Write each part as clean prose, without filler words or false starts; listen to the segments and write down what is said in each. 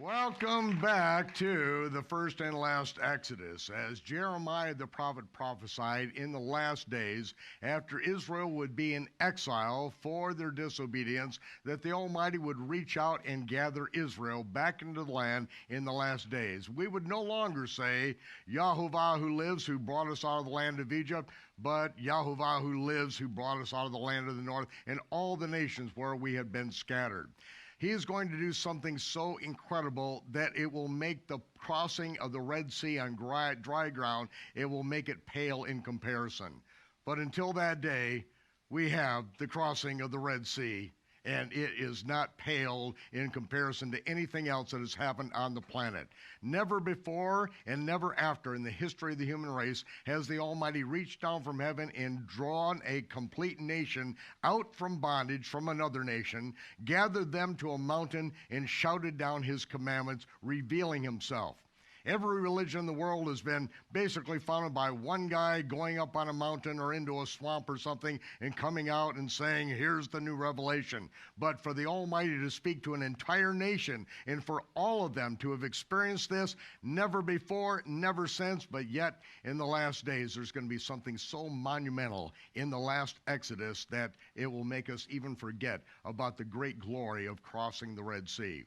Welcome back to the first and last Exodus. As Jeremiah the prophet prophesied in the last days, after Israel would be in exile for their disobedience, that the Almighty would reach out and gather Israel back into the land in the last days. We would no longer say, Yahovah who lives, who brought us out of the land of Egypt, but Yahovah who lives, who brought us out of the land of the north, and all the nations where we had been scattered. He is going to do something so incredible that it will make the crossing of the Red Sea on dry ground, it will make it pale in comparison. But until that day, we have the crossing of the Red Sea, and it is not pale in comparison to anything else that has happened on the planet. Never before and never after in the history of the human race has the Almighty reached down from heaven and drawn a complete nation out from bondage from another nation, gathered them to a mountain, and shouted down his commandments, revealing himself. Every religion in the world has been basically founded by one guy going up on a mountain or into a swamp or something and coming out and saying, here's the new revelation. But for the Almighty to speak to an entire nation and for all of them to have experienced this, never before, never since, but yet in the last days, there's going to be something so monumental in the last Exodus that it will make us even forget about the great glory of crossing the Red Sea.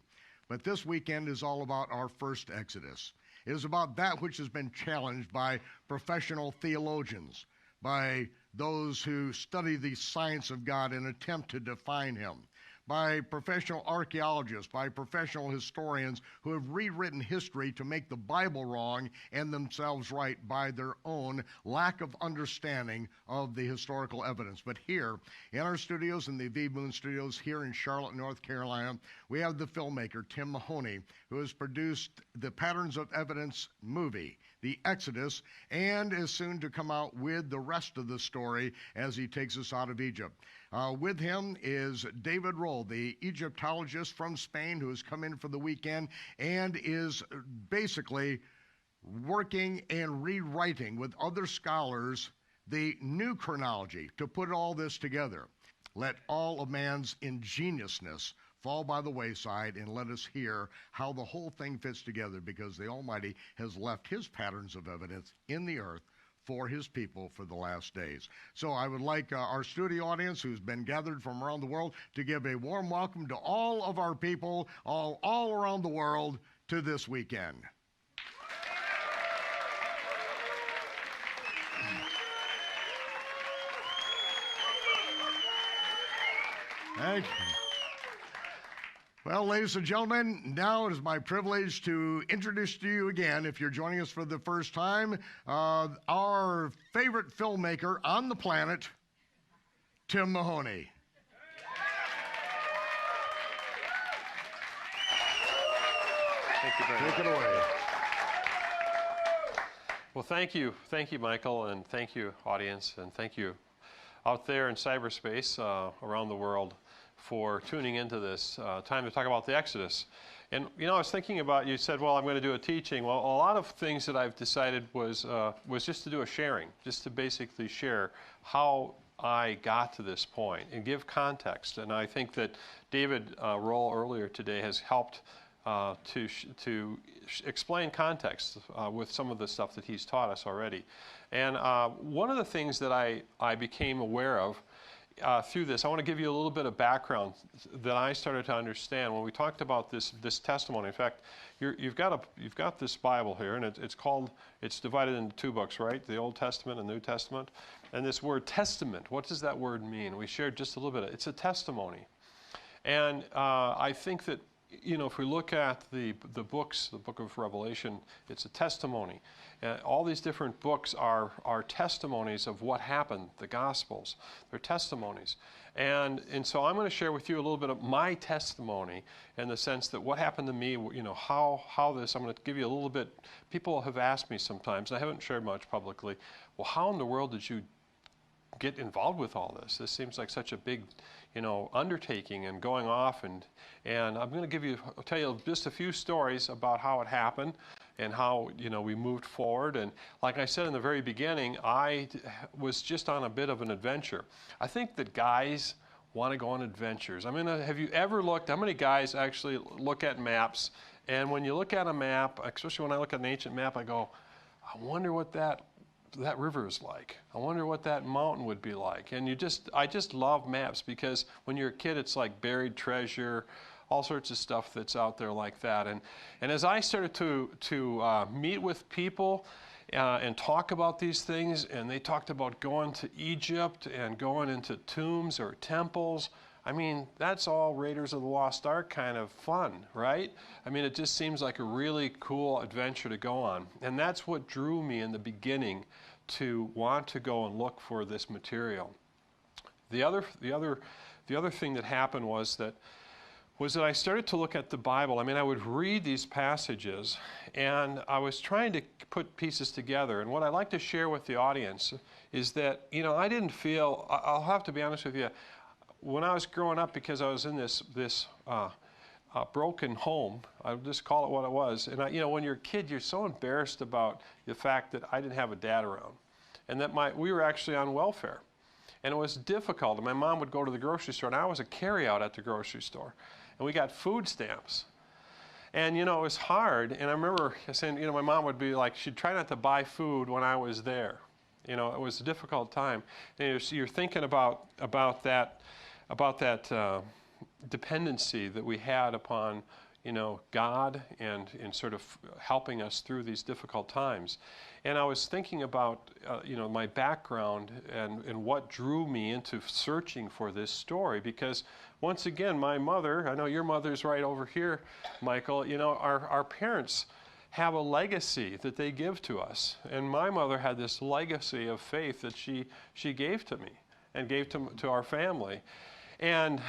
But this weekend is all about our first Exodus. It is about that which has been challenged by professional theologians, by those who study the science of God and attempt to define him, by professional archaeologists, by professional historians who have rewritten history to make the Bible wrong and themselves right by their own lack of understanding of the historical evidence. But here in our studios, in the V Moon Studios here in Charlotte, North Carolina, we have the filmmaker Tim Mahoney, who has produced the Patterns of Evidence movie, the Exodus, and is soon to come out with the rest of the story as he takes us out of Egypt. With him is David Rohl, the Egyptologist from Spain, who has come in for the weekend and is basically working and rewriting with other scholars the new chronology to put all this together. Let all of man's ingeniousness fall by the wayside and let us hear how the whole thing fits together, because the Almighty has left his patterns of evidence in the earth for his people for the last days. So I would like our studio audience, who's been gathered from around the world, to give a warm welcome to all of our people all around the world to this weekend. Thank you. Well, ladies and gentlemen, now it is my privilege to introduce to you again, if you're joining us for the first time, our favorite filmmaker on the planet, Tim Mahoney. Thank you very much. Take it away. Well, thank you. Thank you, Michael, and thank you, audience, and thank you out there in cyberspace around the world for tuning into this time to talk about the Exodus. And, you know, I was thinking about, you said, well, I'm going to do a teaching. Well, a lot of things that I've decided was just to do a sharing, just to basically share how I got to this point and give context. And I think that David Rohl earlier today has helped to explain context with some of the stuff that he's taught us already. And one of the things that I became aware of through this, I want to give you a little bit of background that I started to understand when we talked about this testimony. In fact, you've got this Bible here, and it's divided into two books, right? The Old Testament and New Testament. And this word testament, what does that word mean? We shared just a little bit. It's a testimony. And I think that, you know, if we look at the books, the book of Revelation, it's a testimony. All these different books are testimonies of what happened, the Gospels. They're testimonies. And so I'm going to share with you a little bit of my testimony in the sense that what happened to me, you know, how this, I'm going to give you a little bit. People have asked me sometimes, I haven't shared much publicly, well, how in the world did you get involved with all this? This seems like such a big, you know, undertaking and going off, and I'm going to tell you just a few stories about how it happened and how, you know, we moved forward. And like I said in the very beginning, I was just on a bit of an adventure. I think that guys want to go on adventures. I mean, have you ever looked, how many guys actually look at maps And when you look at a map, especially when I look at an ancient map, I go, I wonder what that river is like. I wonder what that mountain would be like. And I just love maps, because when you're a kid, it's like buried treasure, all sorts of stuff that's out there like that. And as I started to meet with people and talk about these things, and they talked about going to Egypt and going into tombs or temples, I mean, that's all Raiders of the Lost Ark kind of fun, right? I mean, it just seems like a really cool adventure to go on. And that's what drew me in the beginning to want to go and look for this material. The other thing that happened was that I started to look at the Bible. I mean, I would read these passages, and I was trying to put pieces together. And what I'd like to share with the audience is that, you know, I didn't feel, I'll have to be honest with you, when I was growing up, because I was in this broken home, I'll just call it what it was. And you know, when you're a kid, you're so embarrassed about the fact that I didn't have a dad around, and that we were actually on welfare. And it was difficult. And my mom would go to the grocery store, and I was a carryout at the grocery store. And we got food stamps. And, you know, it was hard. And I remember saying, you know, my mom would be like, she'd try not to buy food when I was there. You know, it was a difficult time. And you're thinking about that dependency that we had upon, you know, God and sort of helping us through these difficult times. And I was thinking about, you know, my background and what drew me into searching for this story, because once again, my mother, I know your mother's right over here, Michael, you know, our parents have a legacy that they give to us. And my mother had this legacy of faith that she gave to me and gave to our family. And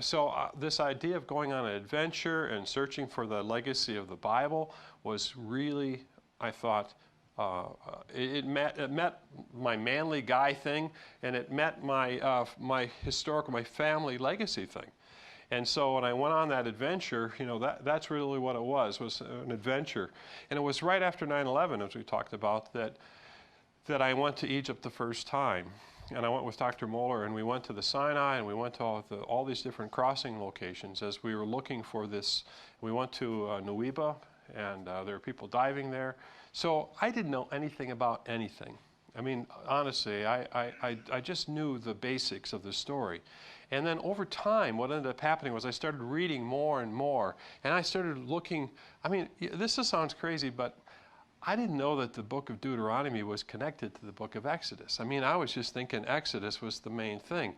so this idea of going on an adventure and searching for the legacy of the Bible was really, I thought, it met my manly guy thing, and it met my historical, my family legacy thing. And so when I went on that adventure, you know, that's really what it was an adventure. And it was right after 9/11, as we talked about, that I went to Egypt the first time. And I went with Dr. Moeller, and we went to the Sinai, and we went to all these different crossing locations as we were looking for this. We went to Nuweiba, and there were people diving there. So I didn't know anything about anything. I mean, honestly, I just knew the basics of the story. And then over time, what ended up happening was I started reading more and more, and I started looking. I mean, this just sounds crazy, but I didn't know that the book of Deuteronomy was connected to the book of Exodus. I mean, I was just thinking Exodus was the main thing.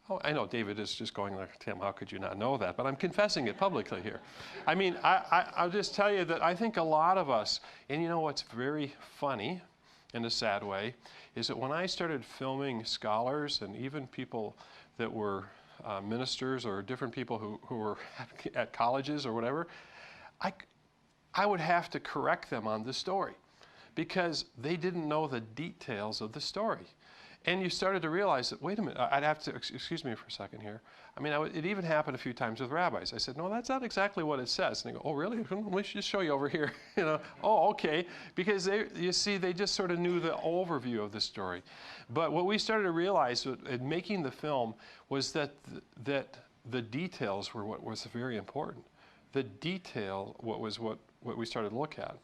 Oh, I know David is just going like, Tim, how could you not know that? But I'm confessing it publicly here. I mean, I'll just tell you that I think a lot of us, and you know what's very funny in a sad way, is that when I started filming scholars and even people that were ministers or different people who were at colleges or whatever, I would have to correct them on the story because they didn't know the details of the story. And you started to realize that, wait a minute, I'd have to, excuse me for a second here. I mean, it even happened a few times with rabbis. I said, no, that's not exactly what it says. And they go, oh, really? Let me just show you over here. You know, oh, okay. Because you see, they just sort of knew the overview of the story. But what we started to realize in making the film was that the details were what was very important. The detail was what we started to look at.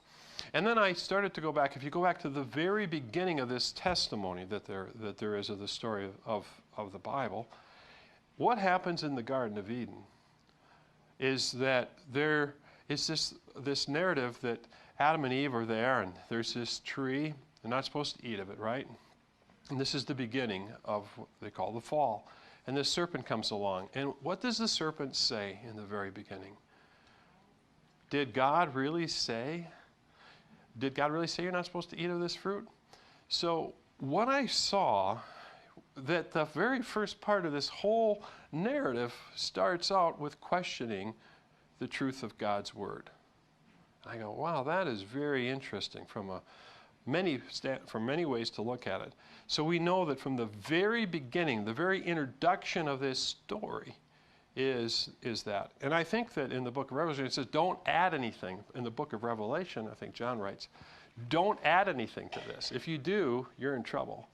And then I started to go back. If you go back to the very beginning of this testimony that there is of the story of the Bible, what happens in the Garden of Eden is that there is this narrative that Adam and Eve are there, and there's this tree. They're not supposed to eat of it, right? And this is the beginning of what they call the fall. And this serpent comes along. And what does the serpent say in the very beginning? Did God really say you're not supposed to eat of this fruit? So what I saw, that the very first part of this whole narrative starts out with questioning the truth of God's word. I go, wow, that is very interesting from many ways to look at it. So we know that from the very beginning, the very introduction of this story is that. And I think that in the book of Revelation, it says, don't add anything. In the book of Revelation, I think John writes, don't add anything to this. If you do, you're in trouble.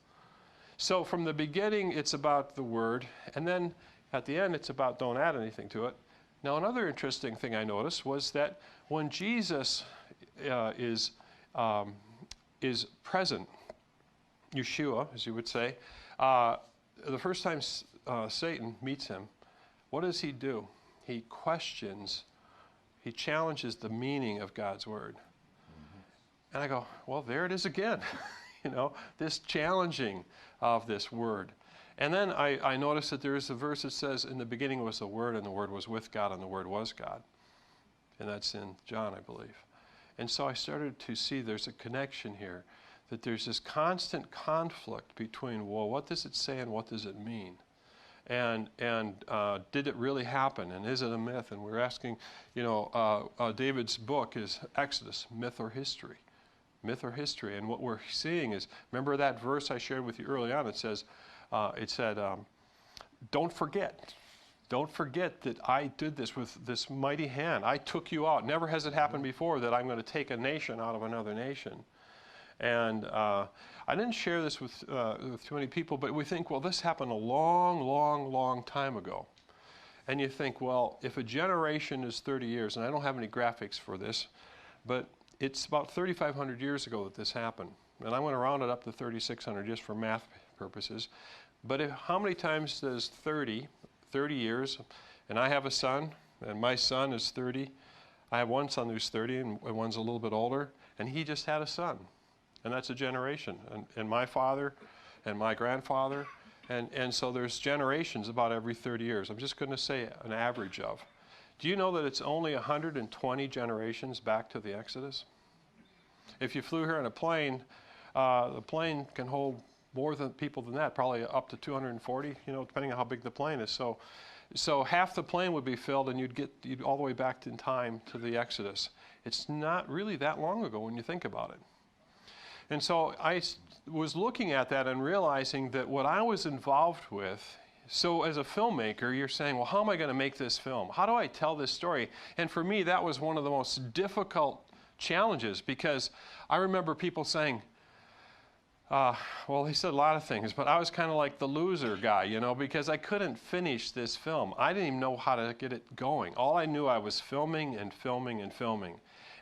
So from the beginning, it's about the word. And then at the end, it's about don't add anything to it. Now, another interesting thing I noticed was that when Jesus is present, Yeshua, as you would say, the first time Satan meets him, what does he do? He questions, he challenges the meaning of God's word. Mm-hmm. And I go, well, there it is again. This challenging of this word. And then I noticed that there is a verse that says, in the beginning was the Word, and the Word was with God, and the Word was God. And that's in John, I believe. And so I started to see there's a connection here, that there's this constant conflict between, well, what does it say and what does it mean? And did it really happen? And is it a myth? And we're asking, David's book is Exodus, myth or history? Myth or history? And what we're seeing is, remember that verse I shared with you early on? It said, don't forget that I did this with this mighty hand. I took you out. Never has it happened before that I'm going to take a nation out of another nation. And I didn't share this with too many people, but we think, well, this happened a long, long, long time ago. And you think, well, if a generation is 30 years, and I don't have any graphics for this, but it's about 3,500 years ago that this happened. And I'm going to round it up to 3,600 just for math purposes. But how many times does 30 years, and I have a son, and my son is 30. I have one son who's 30, and one's a little bit older, and he just had a son. And that's a generation. And my father and my grandfather, and so there's generations about every 30 years. I'm just going to say an average of. Do you know that it's only 120 generations back to the Exodus? If you flew here in a plane, the plane can hold more people than that, probably up to 240, depending on how big the plane is. So half the plane would be filled, and you'd all the way back in time to the Exodus. It's not really that long ago when you think about it. And so I was looking at that and realizing that what I was involved with, so as a filmmaker, you're saying, well, how am I going to make this film? How do I tell this story? And for me, that was one of the most difficult challenges, because I remember people saying, well, he said a lot of things, but I was kind of like the loser guy, because I couldn't finish this film. I didn't even know how to get it going. All I knew, I was filming and filming and filming.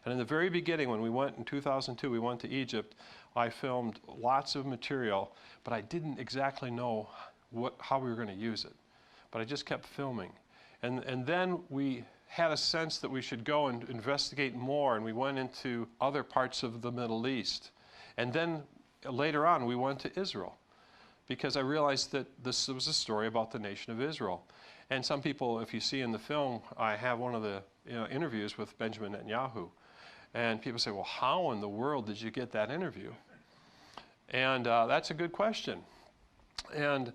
And in the very beginning, when we went in 2002, we went to Egypt, I filmed lots of material, but I didn't exactly know how we were going to use it. But I just kept filming. And then we had a sense that we should go and investigate more, and we went into other parts of the Middle East. And then later on, we went to Israel, because I realized that this was a story about the nation of Israel. And some people, if you see in the film, I have one of the interviews with Benjamin Netanyahu. And people say, well, how in the world did you get that interview? And that's a good question. And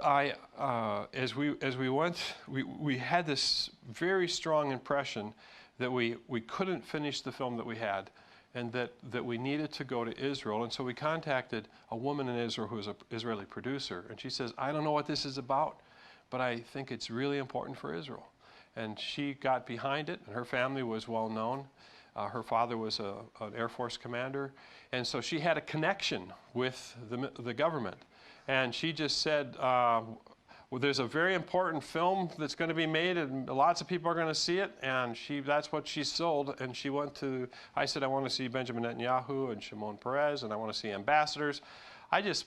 as we went, we had this very strong impression that we couldn't finish the film that we had, and that we needed to go to Israel. And so we contacted a woman in Israel who's an Israeli producer, and she says, I don't know what this is about, but I think it's really important for Israel. And she got behind it, and her family was well known. Her father was an Air Force commander, and so she had a connection with the government. And she just said, well, there's a very important film that's going to be made, and lots of people are going to see it, and that's what she sold. And she I said, I want to see Benjamin Netanyahu and Shimon Peres, and I want to see ambassadors. I just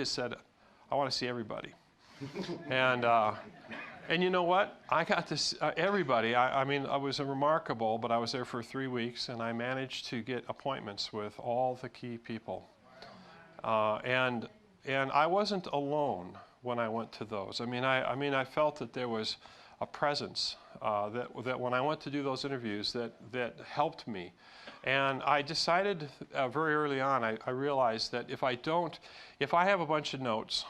said, I want to see everybody. And you know what? I got to see everybody. I mean, I was remarkable, but I was there for 3 weeks, and I managed to get appointments with all the key people. And I wasn't alone when I went to those. I mean, I felt that there was a presence that when I went to do those interviews that helped me. And I decided very early on, I realized that if I have a bunch of notes,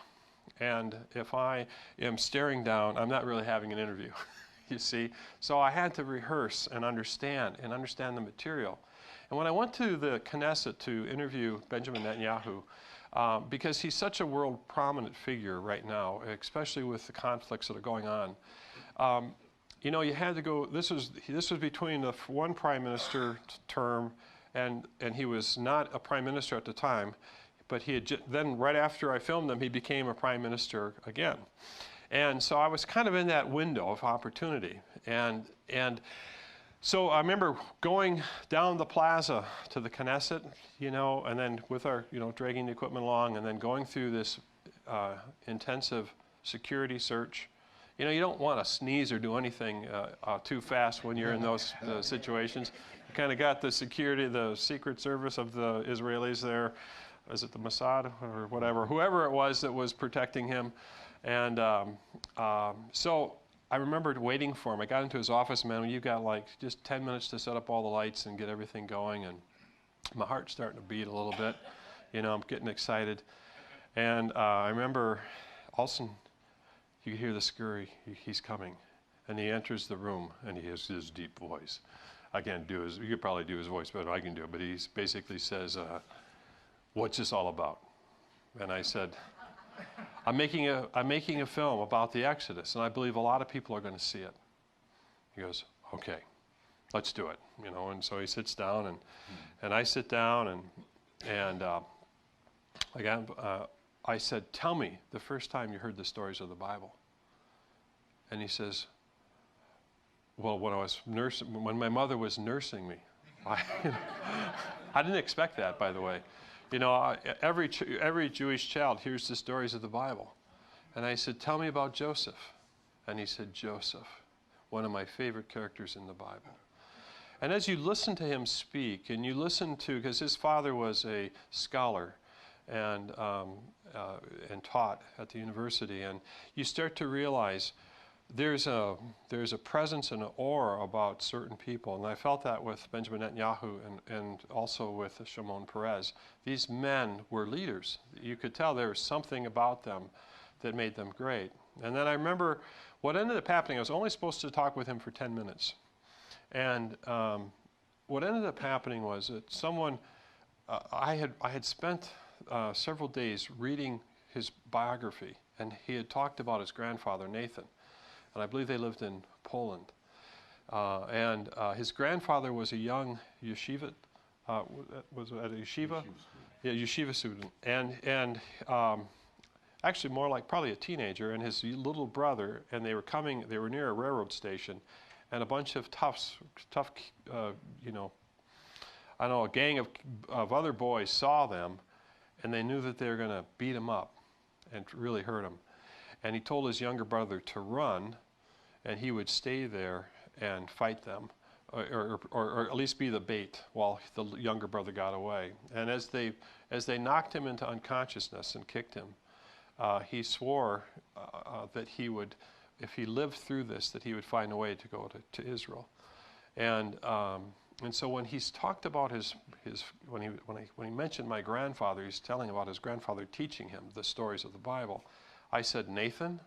and if I am staring down, I'm not really having an interview, you see. So I had to rehearse and understand the material. And when I went to the Knesset to interview Benjamin Netanyahu, because he's such a world prominent figure right now, especially with the conflicts that are going on, you had to go. This was between the one prime minister term, and he was not a prime minister at the time. But he had then, right after I filmed them, he became a prime minister again. And so I was kind of in that window of opportunity. And And so I remember going down the plaza to the Knesset, and then with our, dragging the equipment along, and then going through this intensive security search. You don't want to sneeze or do anything too fast when you're in those situations. You kind of got the security, the Secret Service of the Israelis there. Is it the Mossad or whatever? Whoever it was that was protecting him. And so I remembered waiting for him. I got into his office, man, you've got like just 10 minutes to set up all the lights and get everything going. And my heart's starting to beat a little bit. I'm getting excited. And I remember all of a sudden, you could hear the scurry. He's coming. And he enters the room, and he has this deep voice. I can't do his, you could probably do his voice better than I can do it, but he basically says, what's this all about? And I said, I'm making a film about the Exodus, and I believe a lot of people are going to see it. He goes, okay, let's do it. And so he sits down, and I sit down, and I said, tell me the first time you heard the stories of the Bible. And he says, well, when my mother was nursing me. I didn't expect that, by the way. Every Jewish child hears the stories of the Bible. And I said, tell me about Joseph. And he said, Joseph, one of my favorite characters in the Bible. And as you listen to him speak, and you listen to, because his father was a scholar, and taught at the university, and you start to realize there's a presence and an aura about certain people, and I felt that with Benjamin Netanyahu and also with Shimon Peres. These men were leaders. You could tell there was something about them that made them great. And then I remember what ended up happening. I was only supposed to talk with him for 10 minutes, and what ended up happening was that someone I had spent several days reading his biography, and he had talked about his grandfather, Nathan, and I believe they lived in Poland. And his grandfather was a young yeshiva, was at a yeshiva? Yeah, yeshiva student, and actually more like probably a teenager, and his little brother, and they were near a railroad station, and a bunch of tough, a gang of other boys saw them, and they knew that they were going to beat him up and really hurt him. And he told his younger brother to run, and he would stay there and fight them, or at least be the bait while the younger brother got away. And as they knocked him into unconsciousness and kicked him, he swore that he would, if he lived through this, that he would find a way to go to Israel. And so when he's talked about when he mentioned my grandfather, he's telling about his grandfather teaching him the stories of the Bible. I said, Nathan?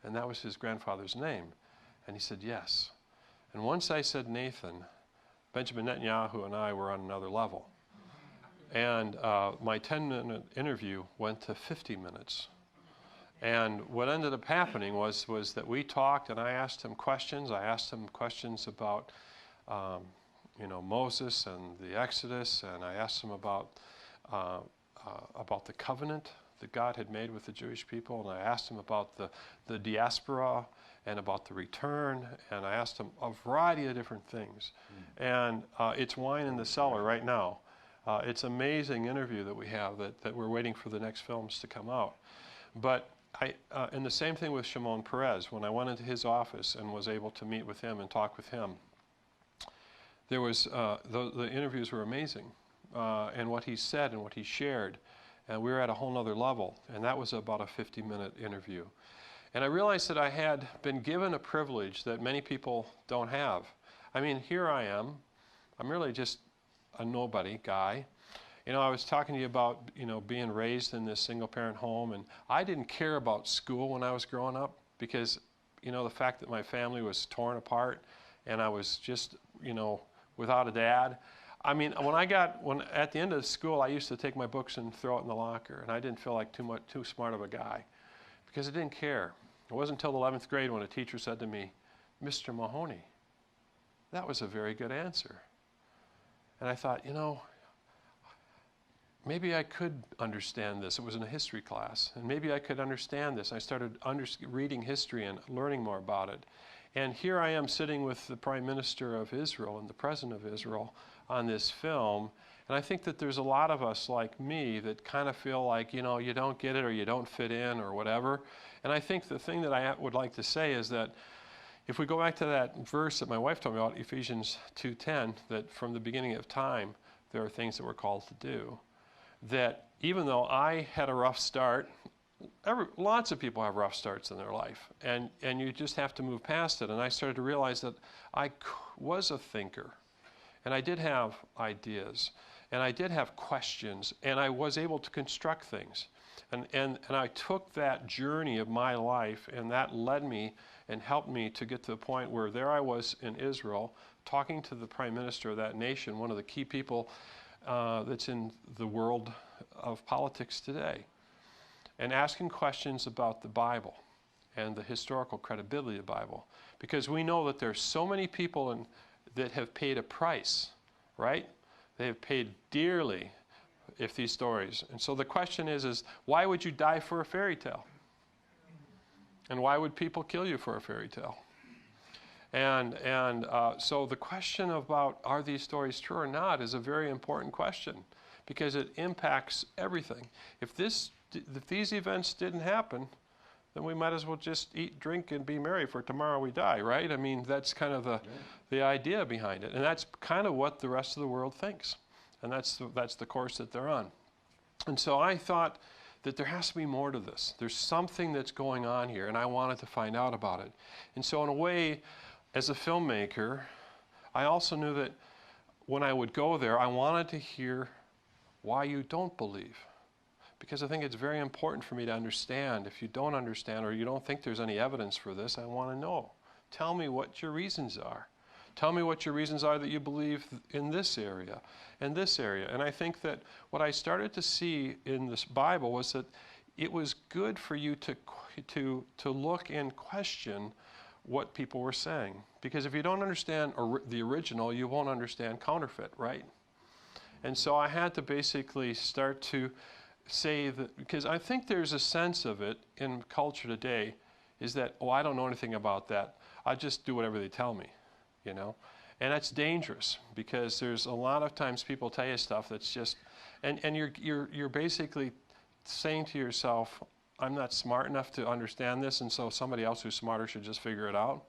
And that was his grandfather's name. And he said, yes. And once I said Nathan, Benjamin Netanyahu and I were on another level. And my 10-minute interview went to 50 minutes. And what ended up happening was that we talked, and I asked him questions. I asked him questions about Moses and the Exodus, and I asked him about the covenant that God had made with the Jewish people, and I asked him about the diaspora and about the return, and I asked him a variety of different things. And it's wine in the cellar right now. It's an amazing interview that we have that we're waiting for the next films to come out. But and the same thing with Shimon Peres. When I went into his office and was able to meet with him and talk with him, there was the interviews were amazing, and what he said and what he shared, and we were at a whole nother level. And that was about a 50-minute interview. And I realized that I had been given a privilege that many people don't have. I mean, here I am. I'm really just a nobody guy. I was talking to you about, being raised in this single-parent home, and I didn't care about school when I was growing up because, the fact that my family was torn apart and I was just, without a dad. I mean, at the end of school, I used to take my books and throw it in the locker, and I didn't feel like too smart of a guy because I didn't care. It wasn't until the 11th grade when a teacher said to me, Mr. Mahoney, that was a very good answer. And I thought, maybe I could understand this. It was in a history class, and maybe I could understand this. I started reading history and learning more about it. And here I am sitting with the Prime Minister of Israel and the President of Israel on this film. And I think that there's a lot of us like me that kind of feel like, you know, you don't get it or you don't fit in or whatever. And I think the thing that I would like to say is that if we go back to that verse that my wife told me about, Ephesians 2:10, that from the beginning of time, there are things that we're called to do. That even though I had a rough start, lots of people have rough starts in their life, and you just have to move past it. And I started to realize that I was a thinker, and I did have ideas, and I did have questions, and I was able to construct things. And I took that journey of my life, and that led me and helped me to get to the point where there I was in Israel, talking to the Prime Minister of that nation, one of the key people that's in the world of politics today, and asking questions about the Bible and the historical credibility of the Bible. Because we know that there's so many people that have paid a price, right? They have paid dearly if these stories. And so the question is why would you die for a fairy tale? And why would people kill you for a fairy tale? And so the question about are these stories true or not is a very important question, because it impacts everything. If these events didn't happen, then we might as well just eat, drink, and be merry, for tomorrow we die, right? I mean, that's kind of the idea behind it. And that's kind of what the rest of the world thinks. And that's the course that they're on. And so I thought that there has to be more to this. There's something that's going on here, and I wanted to find out about it. And so in a way, as a filmmaker, I also knew that when I would go there, I wanted to hear why you don't believe. Because I think it's very important for me to understand. If you don't understand or you don't think there's any evidence for this, I want to know. Tell me what your reasons are. Tell me what your reasons are that you believe in this area and this area. And I think that what I started to see in this Bible was that it was good for you to look and question what people were saying. Because if you don't understand the original, you won't understand counterfeit, right? And so I had to basically start to say that, because I think there's a sense of it in culture today, is that, oh, I don't know anything about that. I just do whatever they tell me, you know? And that's dangerous, because there's a lot of times people tell you stuff that's just, and you're basically saying to yourself, I'm not smart enough to understand this, and so somebody else who's smarter should just figure it out.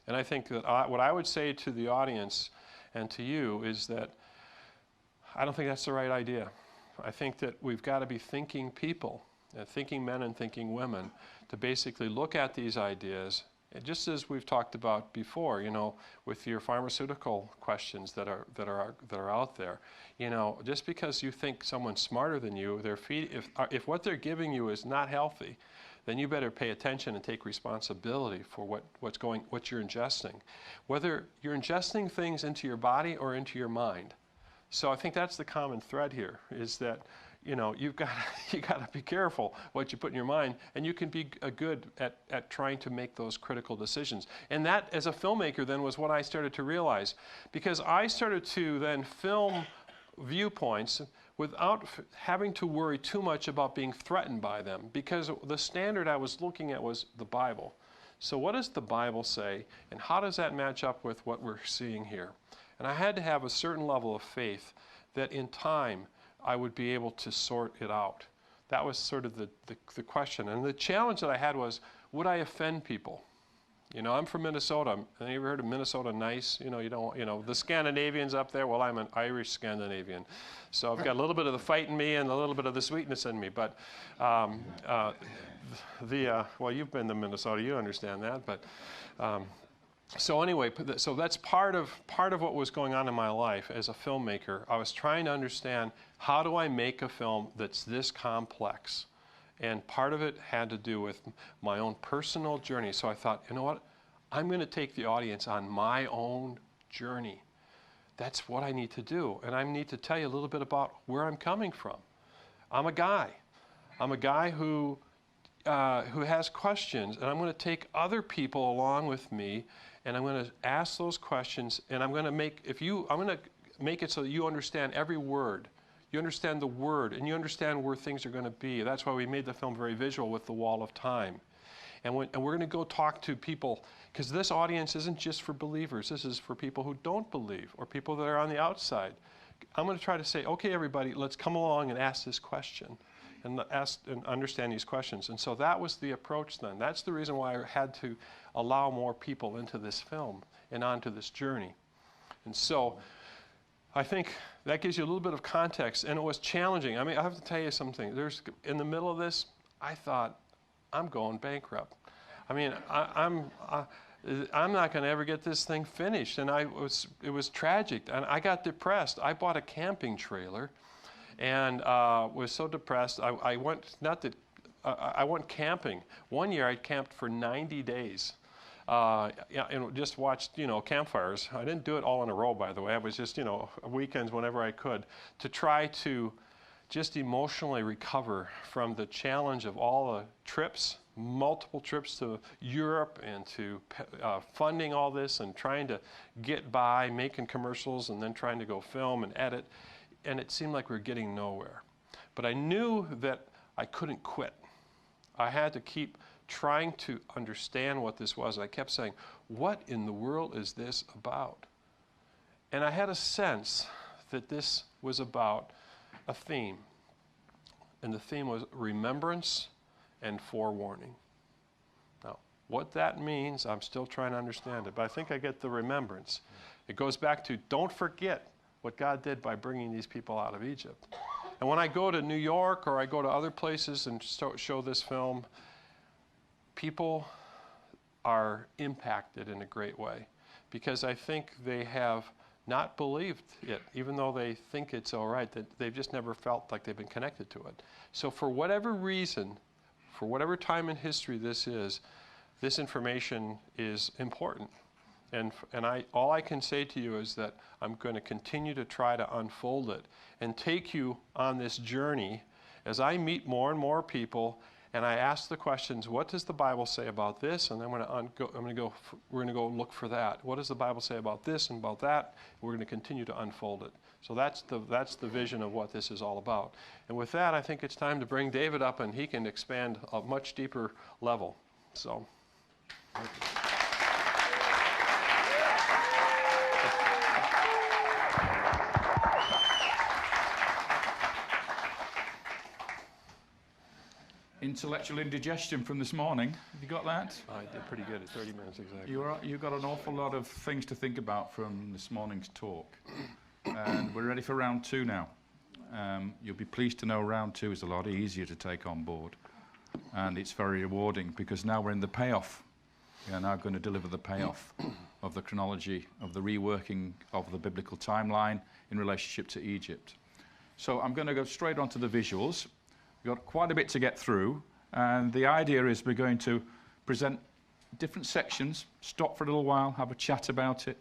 And I think that what I would say to the audience and to you is that I don't think that's the right idea. I think that we've got to be thinking people, thinking men and thinking women, to basically look at these ideas, and just as we've talked about before, you know, with your pharmaceutical questions that are out there. You know, just because you think someone's smarter than you, if what they're giving you is not healthy, then you better pay attention and take responsibility for what you're ingesting, whether you're ingesting things into your body or into your mind. So I think that's the common thread here, is that, you know, you got to be careful what you put in your mind, and you can be good at trying to make those critical decisions. And that, as a filmmaker, then was what I started to realize, because I started to then film viewpoints without having to worry too much about being threatened by them, because the standard I was looking at was the Bible. So what does the Bible say, and how does that match up with what we're seeing here? And I had to have a certain level of faith that in time I would be able to sort it out. That was sort of the question. And the challenge that I had was, would I offend people? You know, I'm from Minnesota. Have you ever heard of Minnesota nice? You know, the Scandinavians up there. Well, I'm an Irish Scandinavian. So I've got a little bit of the fight in me and a little bit of the sweetness in me. But, well, you've been to Minnesota. You understand that. But, so anyway, so that's part of what was going on in my life as a filmmaker. I was trying to understand, how do I make a film that's this complex? And part of it had to do with my own personal journey. So I thought, you know what? I'm going to take the audience on my own journey. That's what I need to do. And I need to tell you a little bit about where I'm coming from. I'm a guy. I'm a guy who has questions, and I'm going to take other people along with me, and I'm going to ask those questions, and I'm going to make it so that you understand every word. You understand the word, and you understand where things are going to be. That's why we made the film very visual with the wall of time. And we're going to go talk to people Because this audience isn't just for believers. This is for people who don't believe or people that are on the outside. I'm going to try to say, okay, everybody, let's come along and ask this question and ask and understand these questions. And so that was the approach then. That's the reason why I had to allow more people into this film and onto this journey. And so I think that gives you a little bit of context, and it was challenging. I mean, I have to tell you something. In the middle of this, I thought, I'm going bankrupt. I mean, I'm not going to ever get this thing finished, and it was tragic, and I got depressed. I bought a camping trailer, and was so depressed. I went camping. One year, I camped for 90 days. And just watched, campfires. I didn't do it all in a row, by the way. I was just, weekends whenever I could, to try to just emotionally recover from the challenge of all the trips, multiple trips to Europe, and to funding all this and trying to get by, making commercials, and then trying to go film and edit. And it seemed like we were getting nowhere. But I knew that I couldn't quit. I had to keep trying to understand what this was. I kept saying, what in the world is this about? And I had a sense that this was about a theme. And the theme was remembrance and forewarning. Now, what that means, I'm still trying to understand it, but I think I get the remembrance. It goes back to, don't forget what God did by bringing these people out of Egypt. And when I go to New York or I go to other places and show this film, people are impacted in a great way, because I think they have not believed it, even though they think it's all right, that they've just never felt like they've been connected to it. So for whatever reason, for whatever time in history this is, this information is important. And all I can say to you is that I'm going to continue to try to unfold it and take you on this journey as I meet more and more people. And I ask the questions, what does the Bible say about this? And then we're going to go look for that. What does the Bible say about this and about that? We're going to continue to unfold it. So that's the vision of what this is all about. And with that, I think it's time to bring David up, and he can expand a much deeper level. So. Intellectual indigestion from this morning. Have you got that? I did pretty good at 30 minutes exactly. You got an awful lot of things to think about from this morning's talk. And we're ready for round two now. You'll be pleased to know round two is a lot easier to take on board. And it's very rewarding, because now we're in the payoff. We are now going to deliver the payoff of the chronology, of the reworking of the biblical timeline in relationship to Egypt. So I'm going to go straight on to the visuals. We've got quite a bit to get through, and the idea is we're going to present different sections, stop for a little while, have a chat about it,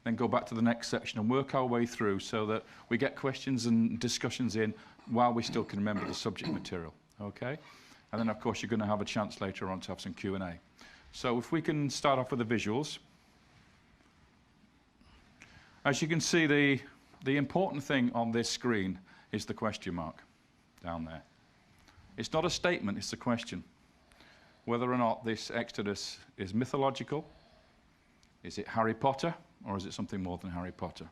then go back to the next section and work our way through so that we get questions and discussions in while we still can remember the subject material, okay? And then, of course, you're going to have a chance later on to have some Q&A. So if we can start off with the visuals. As you can see, the important thing on this screen is the question mark down there. It's not a statement, it's a question. Whether or not this Exodus is mythological, is it Harry Potter, or is it something more than Harry Potter?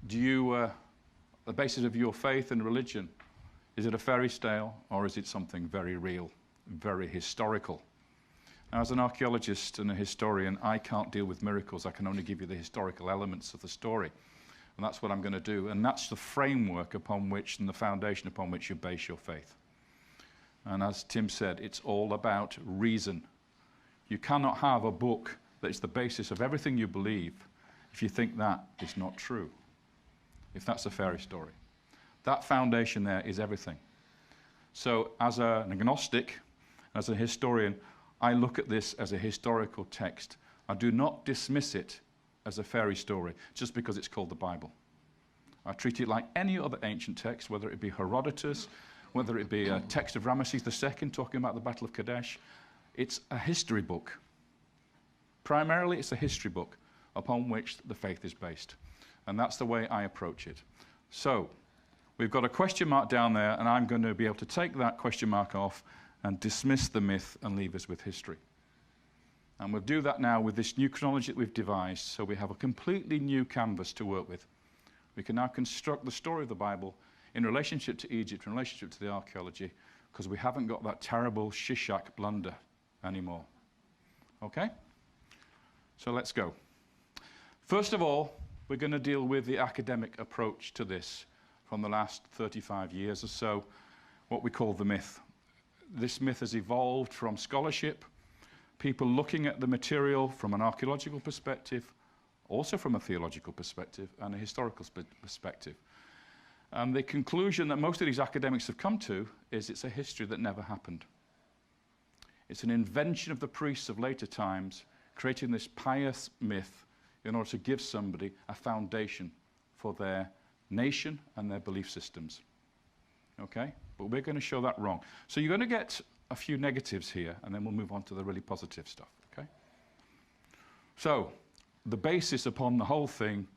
Do you, the basis of your faith and religion, is it a fairy tale, or is it something very real, very historical? Now, as an archaeologist and a historian, I can't deal with miracles. I can only give you the historical elements of the story. And that's what I'm going to do. And that's the framework upon which, and the foundation upon which you base your faith. And as Tim said, it's all about reason. You cannot have a book that is the basis of everything you believe if you think that is not true, if that's a fairy story. That foundation there is everything. So as an agnostic, as a historian, I look at this as a historical text. I do not dismiss it as a fairy story, just because it's called the Bible. I treat it like any other ancient text, whether it be Herodotus, whether it be a text of Ramesses II talking about the Battle of Kadesh. It's a history book. Primarily, it's a history book upon which the faith is based. And that's the way I approach it. So, we've got a question mark down there, and I'm going to be able to take that question mark off and dismiss the myth and leave us with history. And we'll do that now with this new chronology that we've devised, so we have a completely new canvas to work with. We can now construct the story of the Bible in relationship to Egypt, in relationship to the archaeology, because we haven't got that terrible Shishak blunder anymore. Okay? So let's go. First of all, we're going to deal with the academic approach to this from the last 35 years or so, what we call the myth. This myth has evolved from scholarship, people looking at the material from an archaeological perspective, also from a theological perspective and a historical perspective. And the conclusion that most of these academics have come to is it's a history that never happened. It's an invention of the priests of later times, creating this pious myth in order to give somebody a foundation for their nation and their belief systems. Okay? But we're going to show that wrong. So you're going to get a few negatives here, and then we'll move on to the really positive stuff. Okay? So the basis upon the whole thing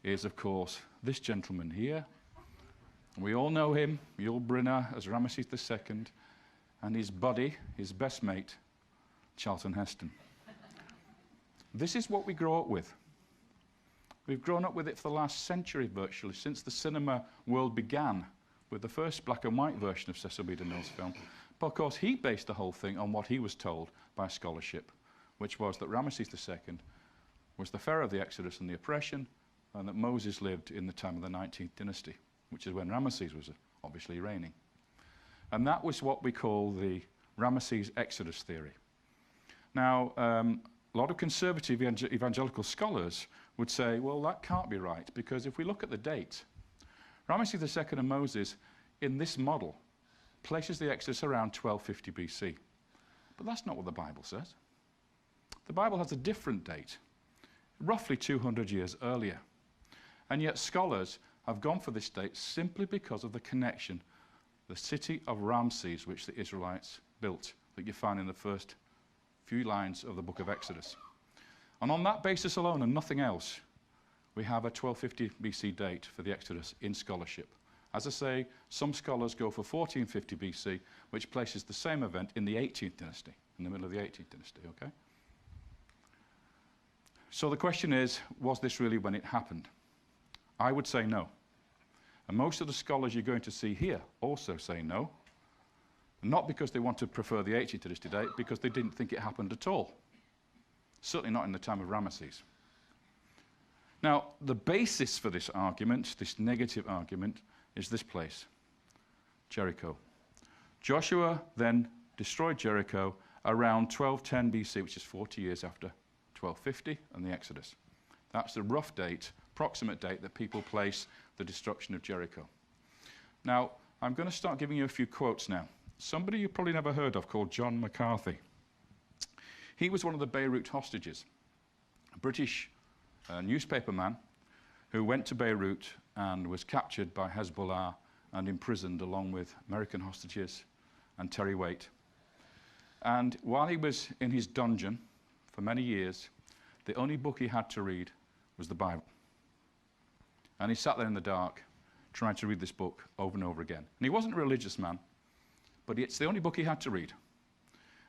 is, of course, this gentleman here. We all know him, Yul-Brynner, as Ramesses II, and his buddy, his best mate, Charlton Heston. This is what we grow up with. We've grown up with it for the last century, virtually, since the cinema world began with the first black and white version of Cecil B. DeMille's film. But of course, he based the whole thing on what he was told by scholarship, which was that Ramesses II was the pharaoh of the Exodus and the oppression, and that Moses lived in the time of the 19th dynasty, which is when Ramesses was obviously reigning. And that was what we call the Ramesses Exodus theory. Now, a lot of conservative evangelical scholars would say, well, that can't be right, because if we look at the date, Ramesses II and Moses, in this model, places the Exodus around 1250 BC. But that's not what the Bible says. The Bible has a different date, roughly 200 years earlier. And yet scholars have gone for this date simply because of the connection, the city of Ramses, which the Israelites built, that you find in the first few lines of the book of Exodus. And on that basis alone and nothing else, we have a 1250 BC date for the Exodus in scholarship. As I say, some scholars go for 1450 BC, which places the same event in the 18th dynasty, in the middle of the 18th dynasty, okay? So the question is, was this really when it happened? I would say no. And most of the scholars you're going to see here also say no. Not because they want to prefer the 18th dynasty date, because they didn't think it happened at all. Certainly not in the time of Ramesses. Now, the basis for this argument, this negative argument, is this place, Jericho. Joshua then destroyed Jericho around 1210 BC, which is 40 years after 1250 and the Exodus. That's the rough date, approximate date that people place the destruction of Jericho. Now, I'm going to start giving you a few quotes now. Somebody you probably never heard of called John McCarthy. He was one of the Beirut hostages, a British newspaper man who went to Beirut and was captured by Hezbollah and imprisoned along with American hostages and Terry Waite. And while he was in his dungeon for many years, the only book he had to read was the Bible. And he sat there in the dark trying to read this book over and over again. And he wasn't a religious man, but it's the only book he had to read.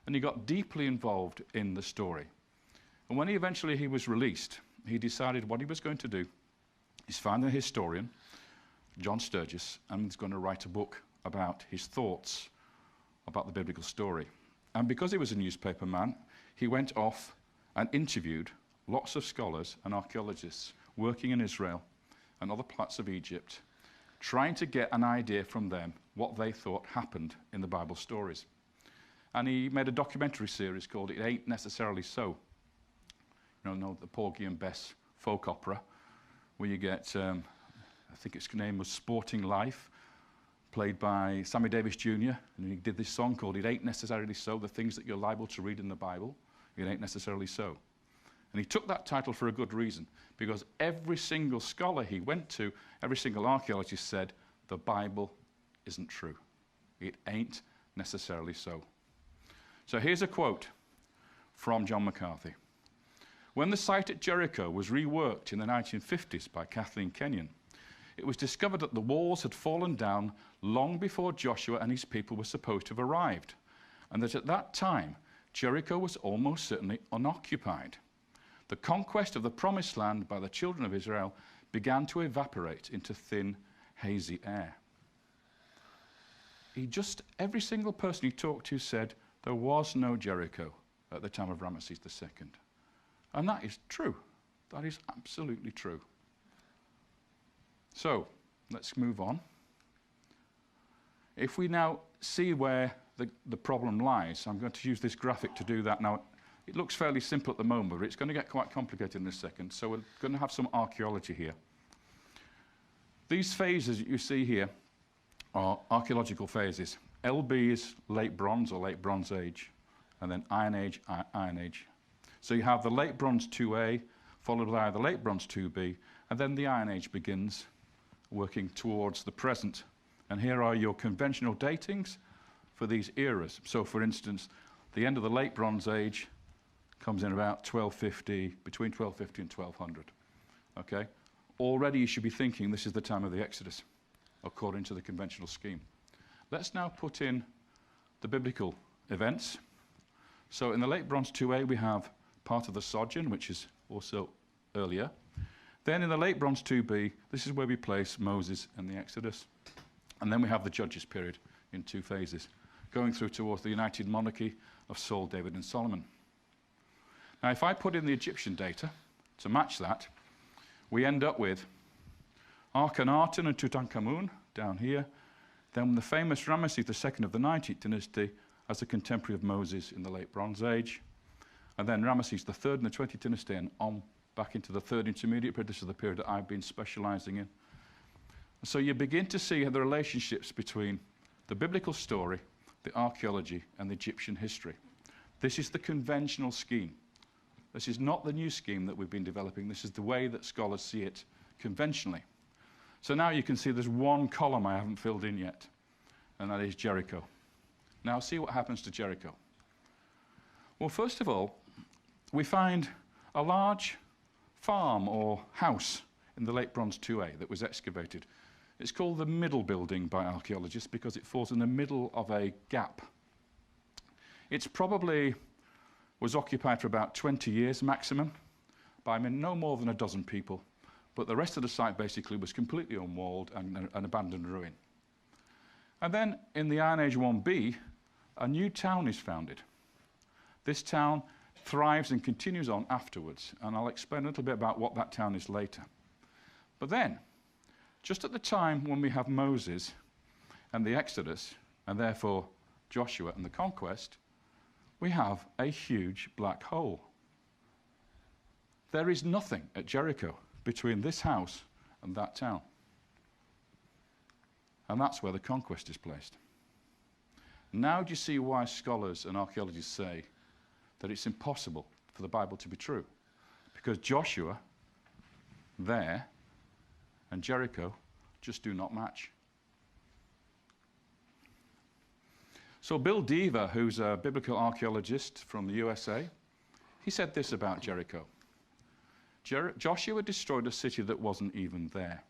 And he got deeply involved in the story. And when he was released, he decided what he was going to do is find a historian, John Sturgis, and he's going to write a book about his thoughts about the biblical story. And because he was a newspaper man, he went off and interviewed lots of scholars and archaeologists working in Israel and other parts of Egypt, trying to get an idea from them what they thought happened in the Bible stories. And he made a documentary series called It Ain't Necessarily So. You know the Porgy and Bess folk opera, where you get, I think its name was Sporting Life, played by Sammy Davis Jr., and he did this song called It Ain't Necessarily So, the things that you're liable to read in the Bible, it ain't necessarily so. And he took that title for a good reason, because every single scholar he went to, every single archaeologist said, the Bible isn't true. It ain't necessarily so. So here's a quote from John McCarthy. When the site at Jericho was reworked in the 1950s by Kathleen Kenyon, it was discovered that the walls had fallen down long before Joshua and his people were supposed to have arrived, and that at that time, Jericho was almost certainly unoccupied. The conquest of the promised land by the children of Israel began to evaporate into thin, hazy air. Every single person he talked to said there was no Jericho at the time of Ramesses II. And that is true. That is absolutely true. So, let's move on. If we now see where the problem lies, I'm going to use this graphic to do that. Now, it looks fairly simple at the moment, but it's going to get quite complicated in a second. So we're going to have some archaeology here. These phases that you see here are archaeological phases. LB is late bronze or late Bronze Age, and then Iron Age, Iron Age. So you have the late Bronze 2A, followed by the late Bronze 2B, and then the Iron Age begins, working towards the present. And here are your conventional datings for these eras. So, for instance, the end of the late Bronze Age comes in about 1250, between 1250 and 1200. Okay? Already you should be thinking this is the time of the Exodus, according to the conventional scheme. Let's now put in the biblical events. So in the late Bronze 2A, we have part of the Sojourn, which is also earlier. Then in the late Bronze 2B, this is where we place Moses and the Exodus. And then we have the Judges period in two phases, going through towards the united monarchy of Saul, David, and Solomon. Now, if I put in the Egyptian data to match that, we end up with Akhenaten and Tutankhamun down here, then the famous Ramesses II of the 19th dynasty as a contemporary of Moses in the late Bronze Age, and then Ramesses III in the 20th dynasty and on back into the third intermediate period. This is the period that I've been specializing in. So you begin to see the relationships between the biblical story, the archaeology, and the Egyptian history. This is the conventional scheme. This is not the new scheme that we've been developing. This is the way that scholars see it conventionally. So now you can see there's one column I haven't filled in yet, and that is Jericho. Now see what happens to Jericho. Well, first of all, we find a large farm or house in the late Bronze 2A that was excavated. It's called the Middle Building by archaeologists because it falls in the middle of a gap. It's probably was occupied for about 20 years maximum by no more than a dozen people, but the rest of the site basically was completely unwalled and an abandoned ruin. And then in the Iron Age 1B, a new town is founded. This town thrives and continues on afterwards, and I'll explain a little bit about what that town is later. But then, just at the time when we have Moses and the Exodus, and therefore Joshua and the conquest, we have a huge black hole. There is nothing at Jericho between this house and that town. And that's where the conquest is placed. Now do you see why scholars and archaeologists say that it's impossible for the Bible to be true? Because Joshua there and Jericho just do not match. So Bill Deaver, who's a biblical archaeologist from the USA, he said this about Jericho. Joshua destroyed a city that wasn't even there.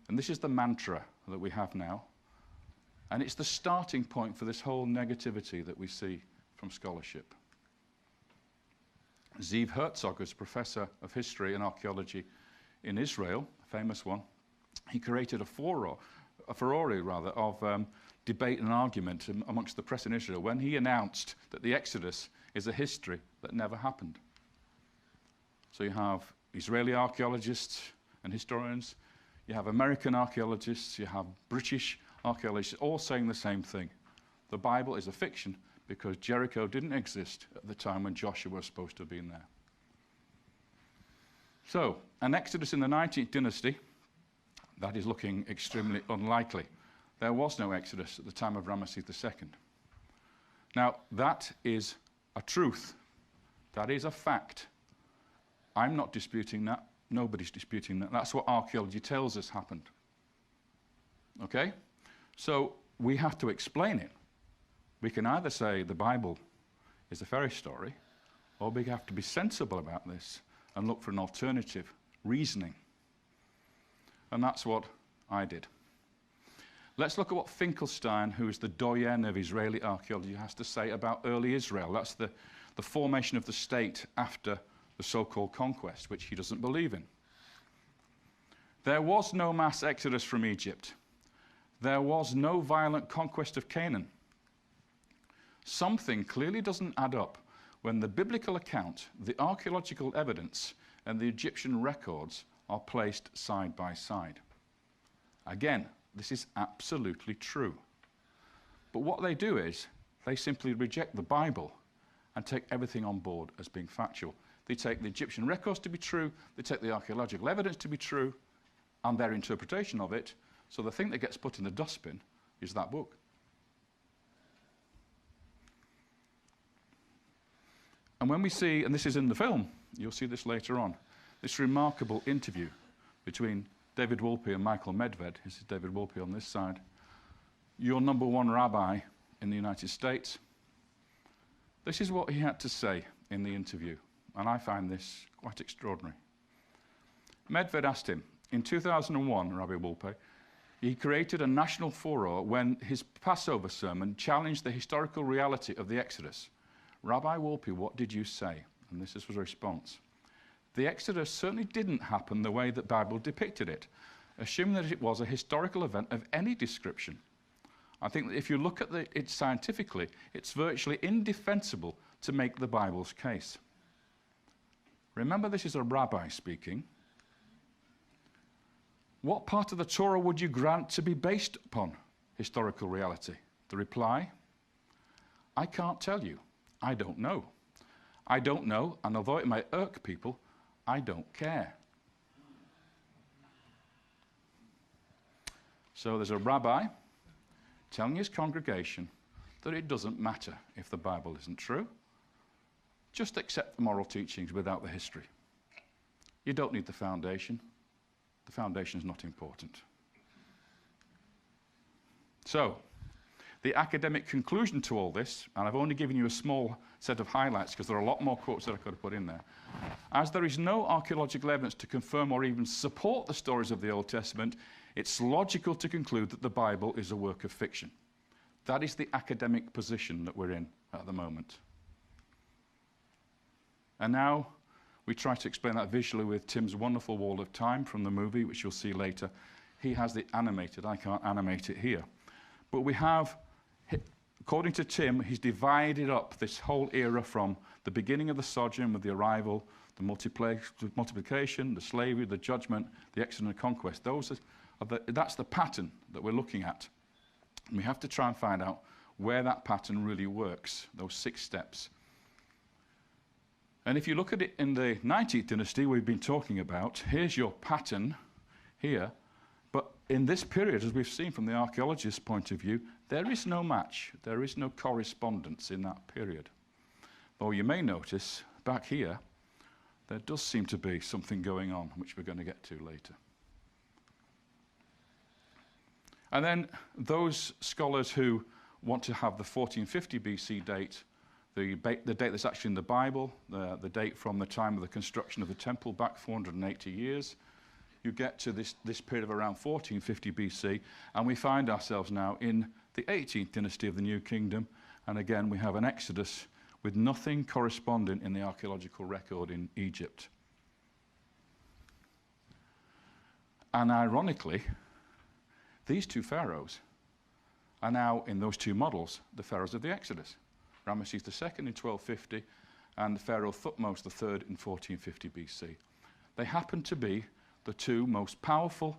And this is the mantra that we have now. And it's the starting point for this whole negativity that we see from scholarship. Zeev Herzog, who's professor of history and archaeology in Israel, a famous one, he created a furore of debate and argument amongst the press in Israel when he announced that the Exodus is a history that never happened. So you have Israeli archaeologists and historians, you have American archaeologists, you have British archaeologists, all saying the same thing. The Bible is a fiction because Jericho didn't exist at the time when Joshua was supposed to have been there. So, an Exodus in the 19th dynasty, that is looking extremely unlikely. There was no Exodus at the time of Ramesses II. Now, that is a truth. That is a fact. I'm not disputing that. Nobody's disputing that. That's what archaeology tells us happened. Okay? So we have to explain it. We can either say the Bible is a fairy story, or we have to be sensible about this and look for an alternative reasoning. And that's what I did. Let's look at what Finkelstein, who is the doyen of Israeli archaeology, has to say about early Israel. That's the formation of the state after the so-called conquest, which he doesn't believe in. There was no mass exodus from Egypt. There was no violent conquest of Canaan. Something clearly doesn't add up when the biblical account, the archaeological evidence, and the Egyptian records are placed side by side. Again, this is absolutely true. But what they do is they simply reject the Bible and take everything on board as being factual. They take the Egyptian records to be true, they take the archaeological evidence to be true, and their interpretation of it. So the thing that gets put in the dustbin is that book. And when we see, and this is in the film, you'll see this later on, this remarkable interview between David Wolpe and Michael Medved. This is David Wolpe on this side. Your number one rabbi in the United States. This is what he had to say in the interview, and I find this quite extraordinary. Medved asked him, in 2001, Rabbi Wolpe, he created a national furor when his Passover sermon challenged the historical reality of the Exodus. Rabbi Wolpe, what did you say? And this is his response. The Exodus certainly didn't happen the way that the Bible depicted it, assuming that it was a historical event of any description. I think that if you look at it scientifically, it's virtually indefensible to make the Bible's case. Remember, this is a rabbi speaking. What part of the Torah would you grant to be based upon historical reality? The reply, I can't tell you. I don't know. I don't know, and although it may irk people, I don't care. So there's a rabbi telling his congregation that it doesn't matter if the Bible isn't true. Just accept the moral teachings without the history. You don't need the foundation. The foundation is not important. So, the academic conclusion to all this, and I've only given you a small set of highlights because there are a lot more quotes that I could have put in there. As there is no archaeological evidence to confirm or even support the stories of the Old Testament, it's logical to conclude that the Bible is a work of fiction. That is the academic position that we're in at the moment. And now we try to explain that visually with Tim's wonderful wall of time from the movie, which you'll see later. He has the animated. I can't animate it here. But we have, according to Tim, he's divided up this whole era from the beginning of the sojourn with the arrival, the multiplication, the slavery, the judgment, the exodus and the conquest. That's the pattern that we're looking at. And we have to try and find out where that pattern really works, those 6 steps. And if you look at it in the 19th dynasty we've been talking about, here's your pattern here. But in this period, as we've seen from the archaeologist's point of view, there is no match. There is no correspondence in that period. Though you may notice back here, there does seem to be something going on, which we're going to get to later. And then those scholars who want to have the 1450 BC date, the date that's actually in the Bible, the date from the time of the construction of the temple back 480 years, you get to this period of around 1450 BC, and we find ourselves now in the 18th dynasty of the New Kingdom, and again we have an exodus with nothing corresponding in the archaeological record in Egypt. And ironically, these 2 pharaohs are now, in those 2 models, the pharaohs of the Exodus. Ramesses II in 1250 and Pharaoh Thutmose III in 1450 BC. They happen to be the 2 most powerful,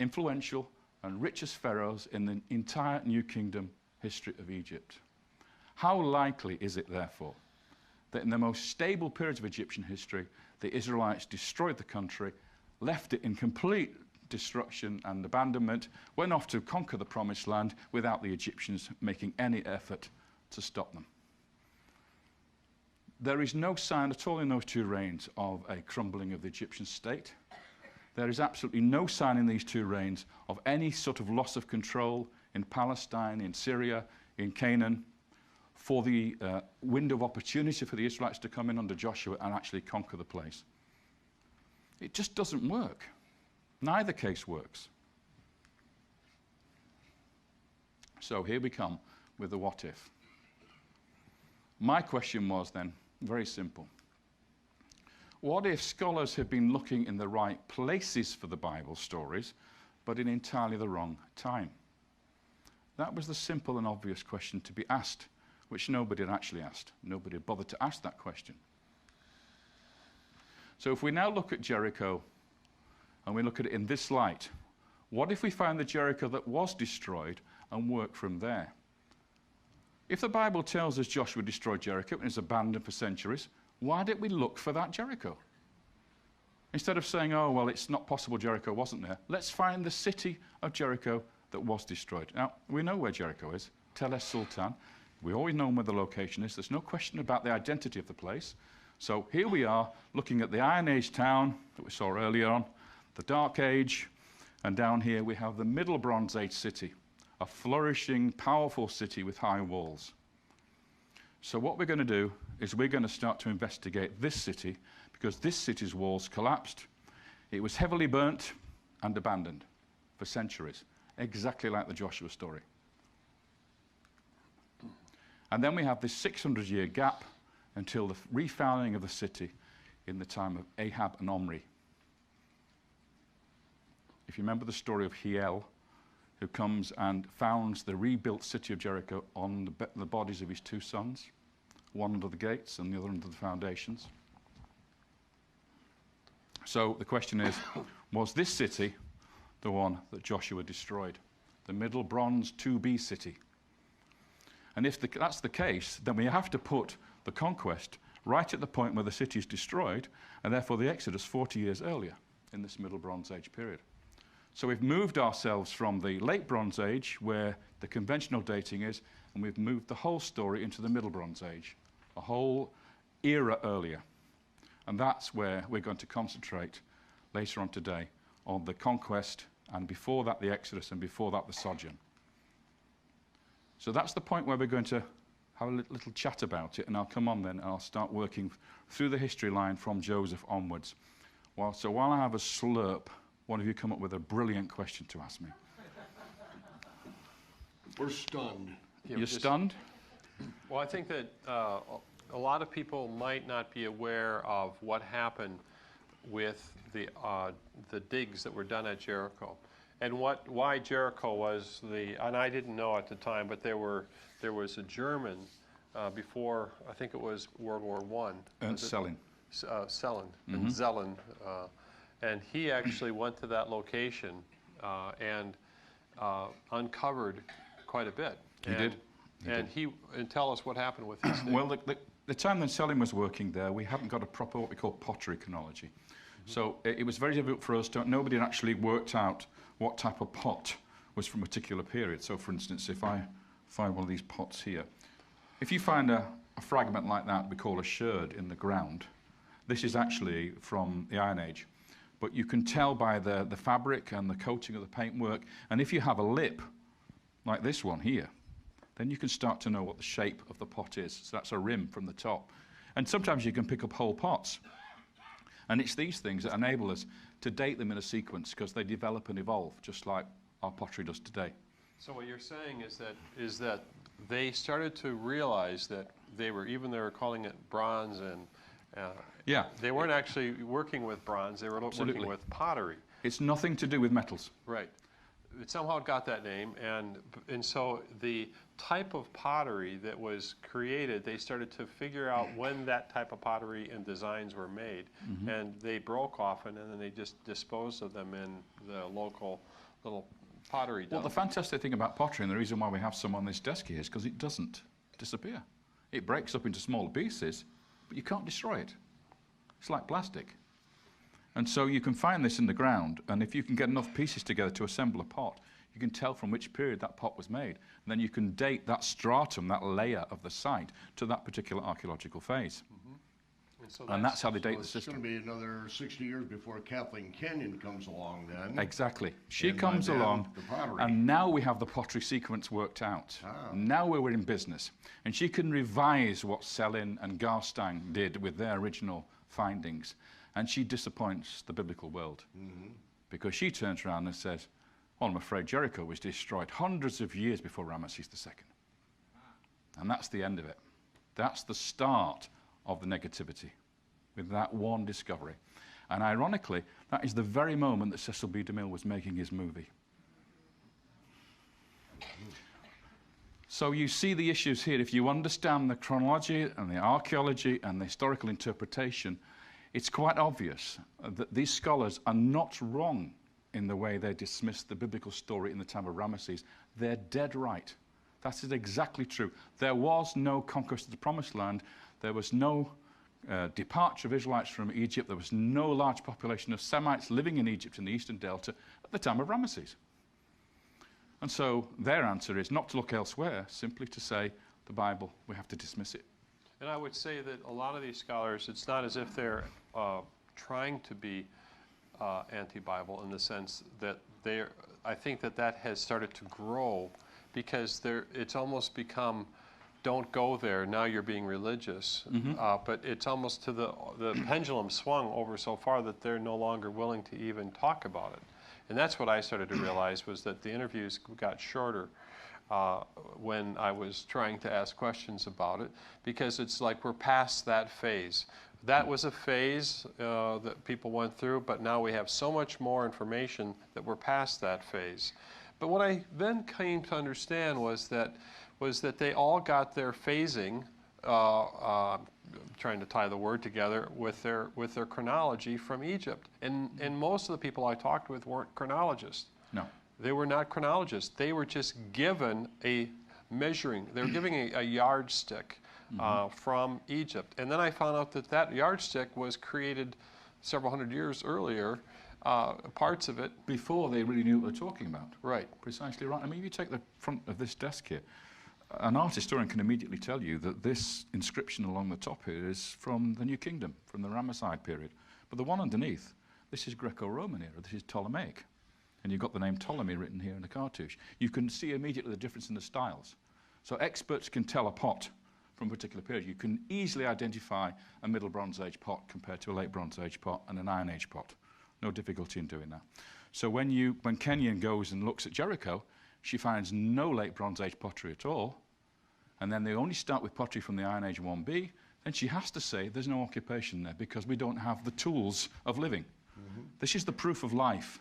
influential, and richest pharaohs in the entire New Kingdom history of Egypt. How likely is it, therefore, that in the most stable periods of Egyptian history, the Israelites destroyed the country, left it in complete destruction and abandonment, went off to conquer the Promised Land without the Egyptians making any effort to stop them? There is no sign at all in those 2 reigns of a crumbling of the Egyptian state. There is absolutely no sign in these 2 reigns of any sort of loss of control in Palestine, in Syria, in Canaan, for the window of opportunity for the Israelites to come in under Joshua and actually conquer the place. It just doesn't work. Neither case works. So here we come with the what if. My question was then very simple. What if scholars had been looking in the right places for the Bible stories, but in entirely the wrong time? That was the simple and obvious question to be asked, which nobody had actually asked. Nobody had bothered to ask that question. So if we now look at Jericho, and we look at it in this light, what if we find the Jericho that was destroyed and work from there? If the Bible tells us Joshua destroyed Jericho and is abandoned for centuries, why didn't we look for that Jericho? Instead of saying, oh, well, it's not possible Jericho wasn't there, let's find the city of Jericho that was destroyed. Now, we know where Jericho is, Tel Es Sultan. We always know where the location is. There's no question about the identity of the place. So here we are looking at the Iron Age town that we saw earlier on, the Dark Age, and down here we have the Middle Bronze Age city, a flourishing, powerful city with high walls. So what we're going to do is we're going to start to investigate this city, because this city's walls collapsed. It was heavily burnt and abandoned for centuries, exactly like the Joshua story. And then we have this 600-year gap until the refounding of the city in the time of Ahab and Omri. If you remember the story of Hiel, who comes and founds the rebuilt city of Jericho on the bodies of his two sons, one under the gates and the other under the foundations. So the question is, was this city the one that Joshua destroyed? The Middle Bronze 2B city? And if that's the case, then we have to put the conquest right at the point where the city is destroyed, and therefore the Exodus 40 years earlier in this Middle Bronze Age period. So we've moved ourselves from the Late Bronze Age, where the conventional dating is, and we've moved the whole story into the Middle Bronze Age, a whole era earlier. And that's where we're going to concentrate later on today, on the conquest, and before that the Exodus, and before that the sojourn. So that's the point where we're going to have a little chat about it, and I'll come on then and I'll start working through the history line from Joseph onwards. So while I have a slurp, one of you come up with a brilliant question to ask me. We're stunned. You're stunned? Well, I think that a lot of people might not be aware of what happened with the digs that were done at Jericho, and why Jericho was and I didn't know at the time, but there was a German before, I think it was World War I. Selin. And Zelen. And he actually went to that location and uncovered quite a bit. He did. And tell us what happened with his thing. Well, the time that Selim was working there, we hadn't got a proper what we call pottery chronology. So it was very difficult for us nobody had actually worked out what type of pot was from a particular period. So for instance, if I find one of these pots here, if you find a fragment like that we call a sherd in the ground, this is actually from the Iron Age. But you can tell by the fabric and the coating of the paintwork, and if you have a lip, like this one here, then you can start to know what the shape of the pot is. So that's a rim from the top. And sometimes you can pick up whole pots. And it's these things that enable us to date them in a sequence, because they develop and evolve, just like our pottery does today. So what you're saying is that they started to realize that they were calling it bronze, and yeah, they weren't actually working with bronze, they were working with pottery. It's nothing to do with metals. Right. It somehow got that name, and so the type of pottery that was created, they started to figure out when that type of pottery and designs were made, and they broke often, and then they just disposed of them in the local little pottery dump. Well, the fantastic thing about pottery, and the reason why we have some on this desk here, is because it doesn't disappear. It breaks up into smaller pieces, but you can't destroy it. It's like plastic. And so you can find this in the ground, and if you can get enough pieces together to assemble a pot, you can tell from which period that pot was made. And then you can date that stratum, that layer of the site, to that particular archaeological phase. And that's how they date the system. It's going to be another 60 years before Kathleen Kenyon comes along then. Exactly. She comes along, and now we have the pottery sequence worked out. Now we're in business. And she can revise what Selin and Garstang did with their original findings. And she disappoints the biblical world. Because she turns around and says, Well, I'm afraid Jericho was destroyed hundreds of years before Ramesses II. And that's the end of it. That's the start of the negativity, with that one discovery. And ironically, that is the very moment that Cecil B. DeMille was making his movie. So you see the issues here. If you understand the chronology and the archaeology and the historical interpretation, it's quite obvious that these scholars are not wrong in the way they dismiss the biblical story in the time of Ramesses. They're dead right. That is exactly true. There was no conquest of the Promised Land. There was no departure of Israelites from Egypt. There was no large population of Semites living in Egypt in the eastern delta at the time of Ramesses. And so their answer is not to look elsewhere, simply to say the Bible, we have to dismiss it. And I would say that a lot of these scholars, it's not as if they're trying to be anti-Bible in the sense that I think that has started to grow because it's almost become, don't go there, now you're being religious. But it's almost to the pendulum swung over so far that they're no longer willing to even talk about it. And that's what I started to realize, was that the interviews got shorter when I was trying to ask questions about it, because it's like we're past that phase. That was a phase that people went through, but now we have so much more information that we're past that phase. But what I then came to understand was that they all got their phasing, trying to tie the word together, with their chronology from Egypt. And most of the people I talked with weren't chronologists. No. They were not chronologists. They were just given a measuring. They were giving a yardstick from Egypt. And then I found out that yardstick was created several hundred years earlier, parts of it. Before they really knew what they were talking about. Right. Precisely right. I mean, if you take the front of this desk here, an art historian can immediately tell you that this inscription along the top here is from the New Kingdom, from the Ramesside period. But the one underneath, this is Greco-Roman era, this is Ptolemaic. And you've got the name Ptolemy written here in the cartouche. You can see immediately the difference in the styles. So experts can tell a pot from a particular period. You can easily identify a Middle Bronze Age pot compared to a Late Bronze Age pot and an Iron Age pot. No difficulty in doing that. So when Kenyon goes and looks at Jericho, she finds no Late Bronze Age pottery at all, and then they only start with pottery from the Iron Age 1B, then she has to say there's no occupation there because we don't have the tools of living. This is the proof of life.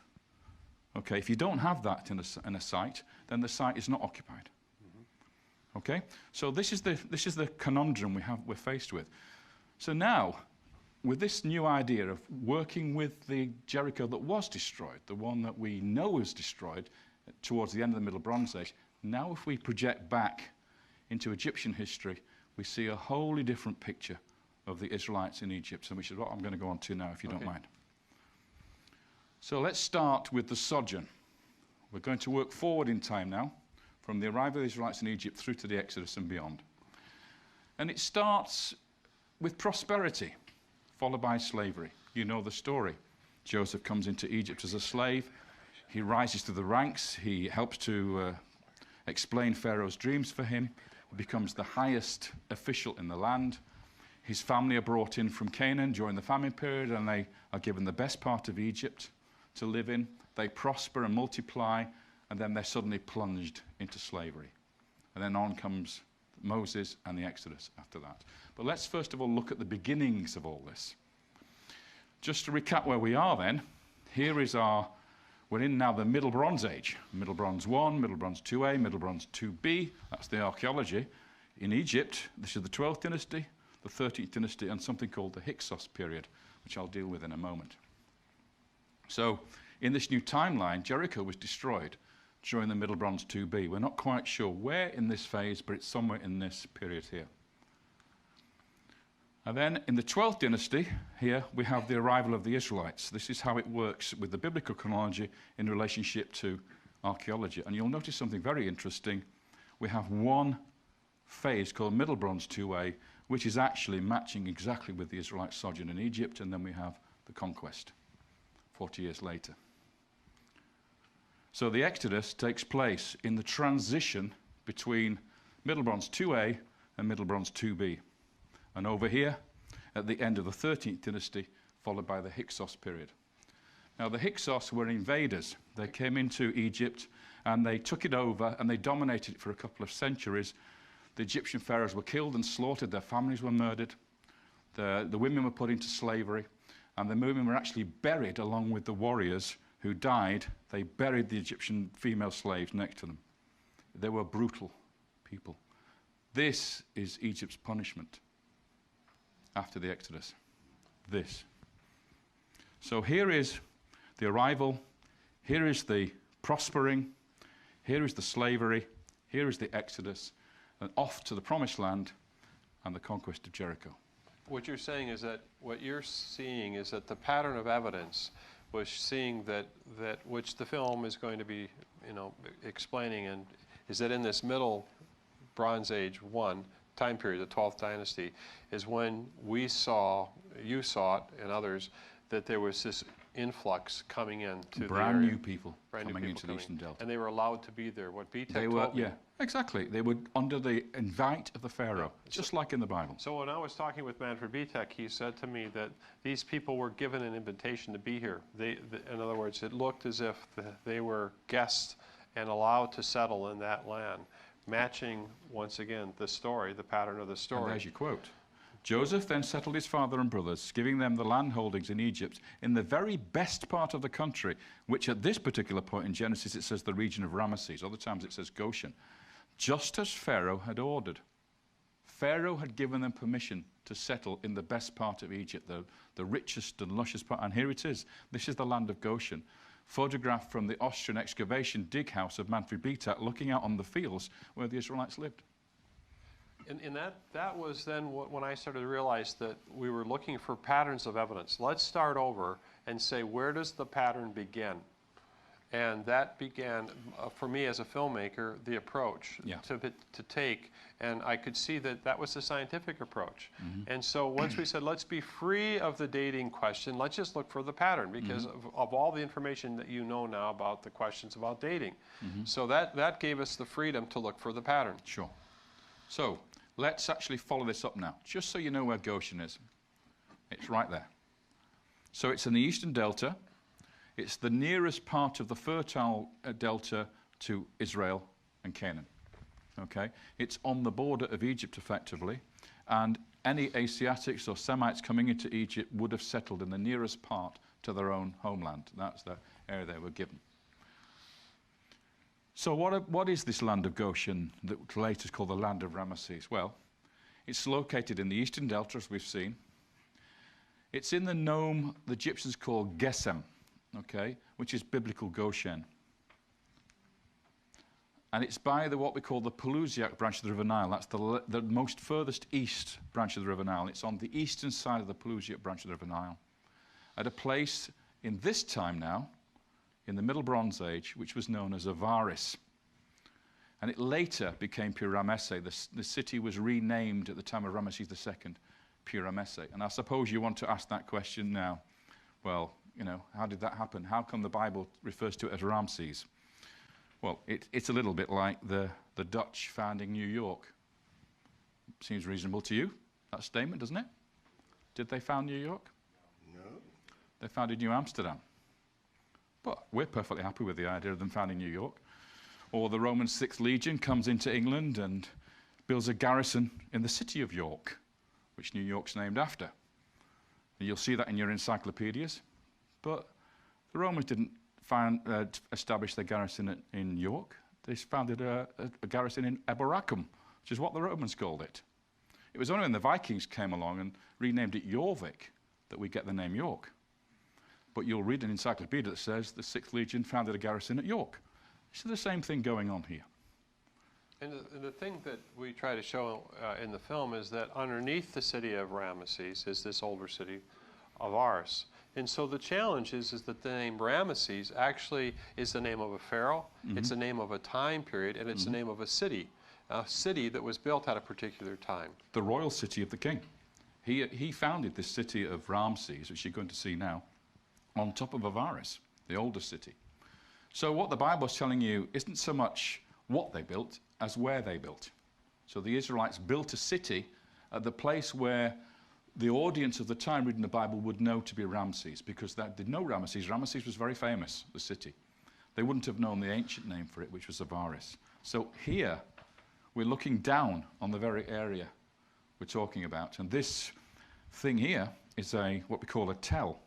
Okay, if you don't have that in a site, then the site is not occupied. Okay, so this is the conundrum we're faced with. So now, with this new idea of working with the Jericho that was destroyed, the one that we know was destroyed towards the end of the Middle Bronze Age, now if we project back into Egyptian history, we see a wholly different picture of the Israelites in Egypt, and which is what I'm going to go on to now, if you don't mind. So let's start with the sojourn. We're going to work forward in time now, from the arrival of the Israelites in Egypt through to the Exodus and beyond. And it starts with prosperity, followed by slavery. You know the story. Joseph comes into Egypt as a slave. He rises to the ranks. He helps to explain Pharaoh's dreams for him. He becomes the highest official in the land. His family are brought in from Canaan during the famine period, and they are given the best part of Egypt to live in. They prosper and multiply, and then they're suddenly plunged into slavery. And then on comes Moses and the Exodus after that. But let's first of all look at the beginnings of all this. Just to recap where we are then, here is we're in now the Middle Bronze Age. Middle Bronze 1, Middle Bronze 2A, Middle Bronze 2B. That's the archaeology. In Egypt, this is the 12th dynasty, the 13th dynasty, and something called the Hyksos period, which I'll deal with in a moment. So in this new timeline, Jericho was destroyed during the Middle Bronze 2B. We're not quite sure where in this phase, but it's somewhere in this period here. And then in the 12th dynasty, here we have the arrival of the Israelites. This is how it works with the biblical chronology in relationship to archaeology. And you'll notice something very interesting. We have one phase called Middle Bronze 2A, which is actually matching exactly with the Israelite sojourn in Egypt, and then we have the conquest 40 years later. So the Exodus takes place in the transition between Middle Bronze 2A and Middle Bronze 2B. And over here, at the end of the 13th dynasty, followed by the Hyksos period. Now, the Hyksos were invaders. They came into Egypt and they took it over and they dominated it for a couple of centuries. The Egyptian pharaohs were killed and slaughtered. Their families were murdered. The women were put into slavery. And the women were actually buried along with the warriors who died. They buried the Egyptian female slaves next to them. They were brutal people. This is Egypt's punishment after the Exodus. This. So here is the arrival. Here is the prospering. Here is the slavery. Here is the Exodus. And off to the promised land and the conquest of Jericho. What you're saying is that what you're seeing is that the pattern of evidence was seeing that which the film is going to be, explaining, and is that in this middle Bronze Age 1 time period, the 12th dynasty, is when you saw it, and others, that there was this influx coming in to brand new people coming into the Eastern Delta. And they were allowed to be there. What B-Tech They told me. were, exactly. They were under the invite of the Pharaoh, just like in the Bible. So when I was talking with Manfred B-Tech, he said to me that these people were given an invitation to be here. In other words, it looked as if they were guests and allowed to settle in that land, matching, once again, the story, the pattern of the story. And there's your quote. Joseph then settled his father and brothers, giving them the land holdings in Egypt in the very best part of the country, which at this particular point in Genesis it says the region of Ramesses. Other times it says Goshen. Just as Pharaoh had ordered. Pharaoh had given them permission to settle in the best part of Egypt, the richest and luscious part. And here it is. This is the land of Goshen. Photographed from the Austrian excavation dig house of Manfred B-Tech, looking out on the fields where the Israelites lived. And that was then when I started to realize that we were looking for patterns of evidence. Let's start over and say, where does the pattern begin? And that began, for me as a filmmaker, the approach to take. And I could see that was the scientific approach. Mm-hmm. And so once we said, let's be free of the dating question, let's just look for the pattern, because of all the information that you know now about the questions about dating. Mm-hmm. So that gave us the freedom to look for the pattern. Sure. So let's actually follow this up now, just so you know where Goshen is. It's right there. So it's in the Eastern Delta. It's the nearest part of the fertile delta to Israel and Canaan. Okay? It's on the border of Egypt, effectively, and any Asiatics or Semites coming into Egypt would have settled in the nearest part to their own homeland. That's the area they were given. So what is this land of Goshen that later is called the land of Ramesses? Well, it's located in the Eastern Delta, as we've seen. It's in the nome the Egyptians call Gesem, okay, which is biblical Goshen. And it's by what we call the Pelusiac branch of the River Nile. That's the most furthest east branch of the River Nile. It's on the eastern side of the Pelusiac branch of the River Nile, at a place in this time now, in the Middle Bronze Age, which was known as Avaris. And it later became Pyramesse. The city was renamed at the time of Ramesses II, Pyramesse. And I suppose you want to ask that question now. Well, how did that happen? How come the Bible refers to it as Ramses? Well, it's a little bit like the Dutch founding New York. Seems reasonable to you, that statement, doesn't it? Did they found New York? No. They founded New Amsterdam. But we're perfectly happy with the idea of them founding New York. Or the Roman 6th Legion comes into England and builds a garrison in the city of York, which New York's named after. And you'll see that in your encyclopedias. But the Romans didn't establish their garrison in York. They founded a garrison in Eboracum, which is what the Romans called it. It was only when the Vikings came along and renamed it Jorvik that we get the name York. But you'll read an encyclopedia that says the 6th Legion founded a garrison at York. So the same thing going on here. And the thing that we try to show in the film is that underneath the city of Ramesses is this older city of Ars. And so the challenge is that the name Ramesses actually is the name of a pharaoh, it's the name of a time period, and it's the name of a city that was built at a particular time. The royal city of the king. He founded this city of Ramses, which you're going to see now, on top of Avaris, the older city. So what the Bible is telling you isn't so much what they built as where they built. So the Israelites built a city at the place where the audience of the time reading the Bible would know to be Ramses, because they did know Ramses. Ramses was very famous, the city. They wouldn't have known the ancient name for it, which was Avaris. So here, we're looking down on the very area we're talking about. And this thing here is what we call a tell,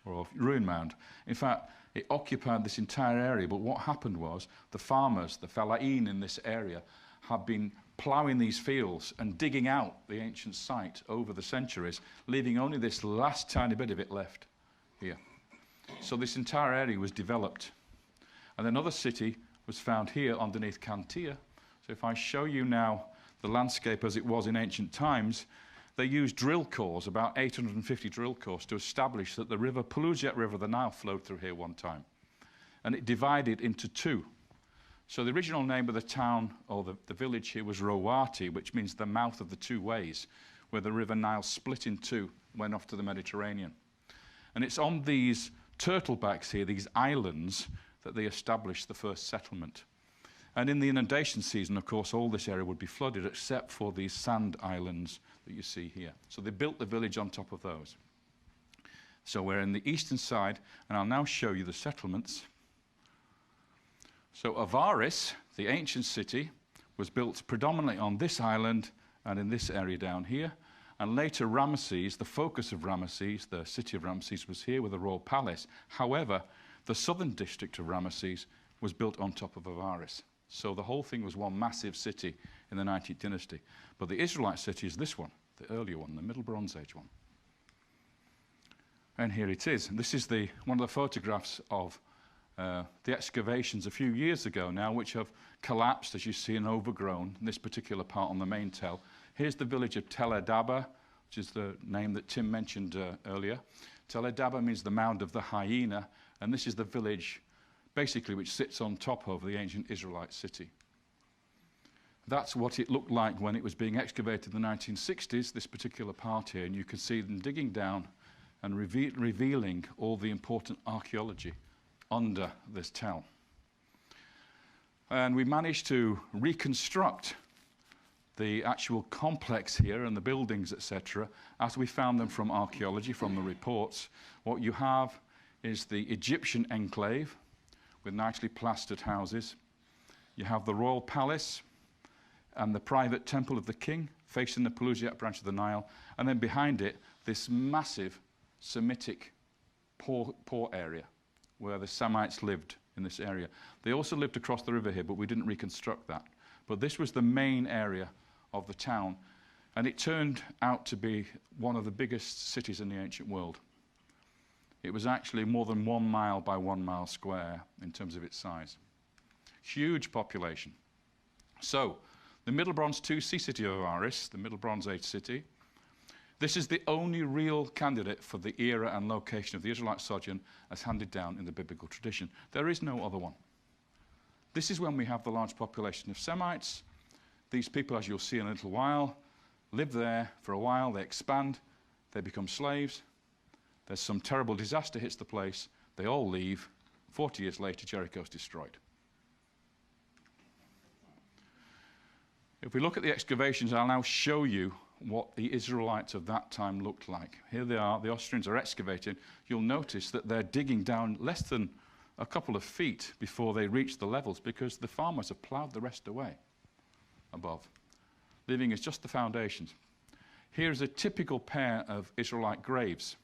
or a ruin mound. In fact, it occupied this entire area, but what happened was the farmers, the fellahin in this area, have been ploughing these fields and digging out the ancient site over the centuries, leaving only this last tiny bit of it left here. So this entire area was developed. And another city was found here underneath Cantia. So if I show you now the landscape as it was in ancient times, they used drill cores, about 850 drill cores, to establish that the river, Pelusiat River, the Nile, flowed through here one time. And it divided into two. So the original name of the town, or the village here, was Rowati, which means the mouth of the two ways, where the river Nile split in two, went off to the Mediterranean. And it's on these turtlebacks here, these islands, that they established the first settlement. And in the inundation season, of course, all this area would be flooded, except for these sand islands that you see here. So they built the village on top of those. So we're in the eastern side, and I'll now show you the settlements. So Avaris, the ancient city, was built predominantly on this island and in this area down here. And later Ramesses, the focus of Ramesses, the city of Ramesses, was here with a royal palace. However, the southern district of Ramesses was built on top of Avaris. So the whole thing was one massive city in the 19th dynasty. But the Israelite city is this one, the earlier one, the Middle Bronze Age one. And here it is. And this is one of the photographs of the excavations a few years ago now, which have collapsed, as you see, and overgrown in this particular part on the main tell. Here's the village of Tel Edaba, which is the name that Tim mentioned earlier. Tel Edaba means the mound of the hyena, and this is the village, basically, which sits on top of the ancient Israelite city. That's what it looked like when it was being excavated in the 1960s, this particular part here, and you can see them digging down and revealing all the important archaeology under this tell. And we managed to reconstruct the actual complex here and the buildings, etc., as we found them from archaeology, from the reports. What you have is the Egyptian enclave with nicely plastered houses. You have the royal palace and the private temple of the king facing the Pelusiat branch of the Nile, and then behind it, this massive Semitic poor area where the Semites lived in this area. They also lived across the river here, but we didn't reconstruct that. But this was the main area of the town, and it turned out to be one of the biggest cities in the ancient world. It was actually more than 1 mile by 1 mile square in terms of its size. Huge population. So, the Middle Bronze II city of Avaris, the Middle Bronze Age city, this is the only real candidate for the era and location of the Israelite sojourn as handed down in the biblical tradition. There is no other one. This is when we have the large population of Semites. These people, as you'll see in a little while, live there for a while, they expand, they become slaves. There's some terrible disaster hits the place, they all leave. 40 years later, Jericho's destroyed. If we look at the excavations, I'll now show you what the Israelites of that time looked like. Here they are, the Austrians are excavating. You'll notice that they're digging down less than a couple of feet before they reach the levels, because the farmers have ploughed the rest away above, leaving us just the foundations. Here's a typical pair of Israelite graves.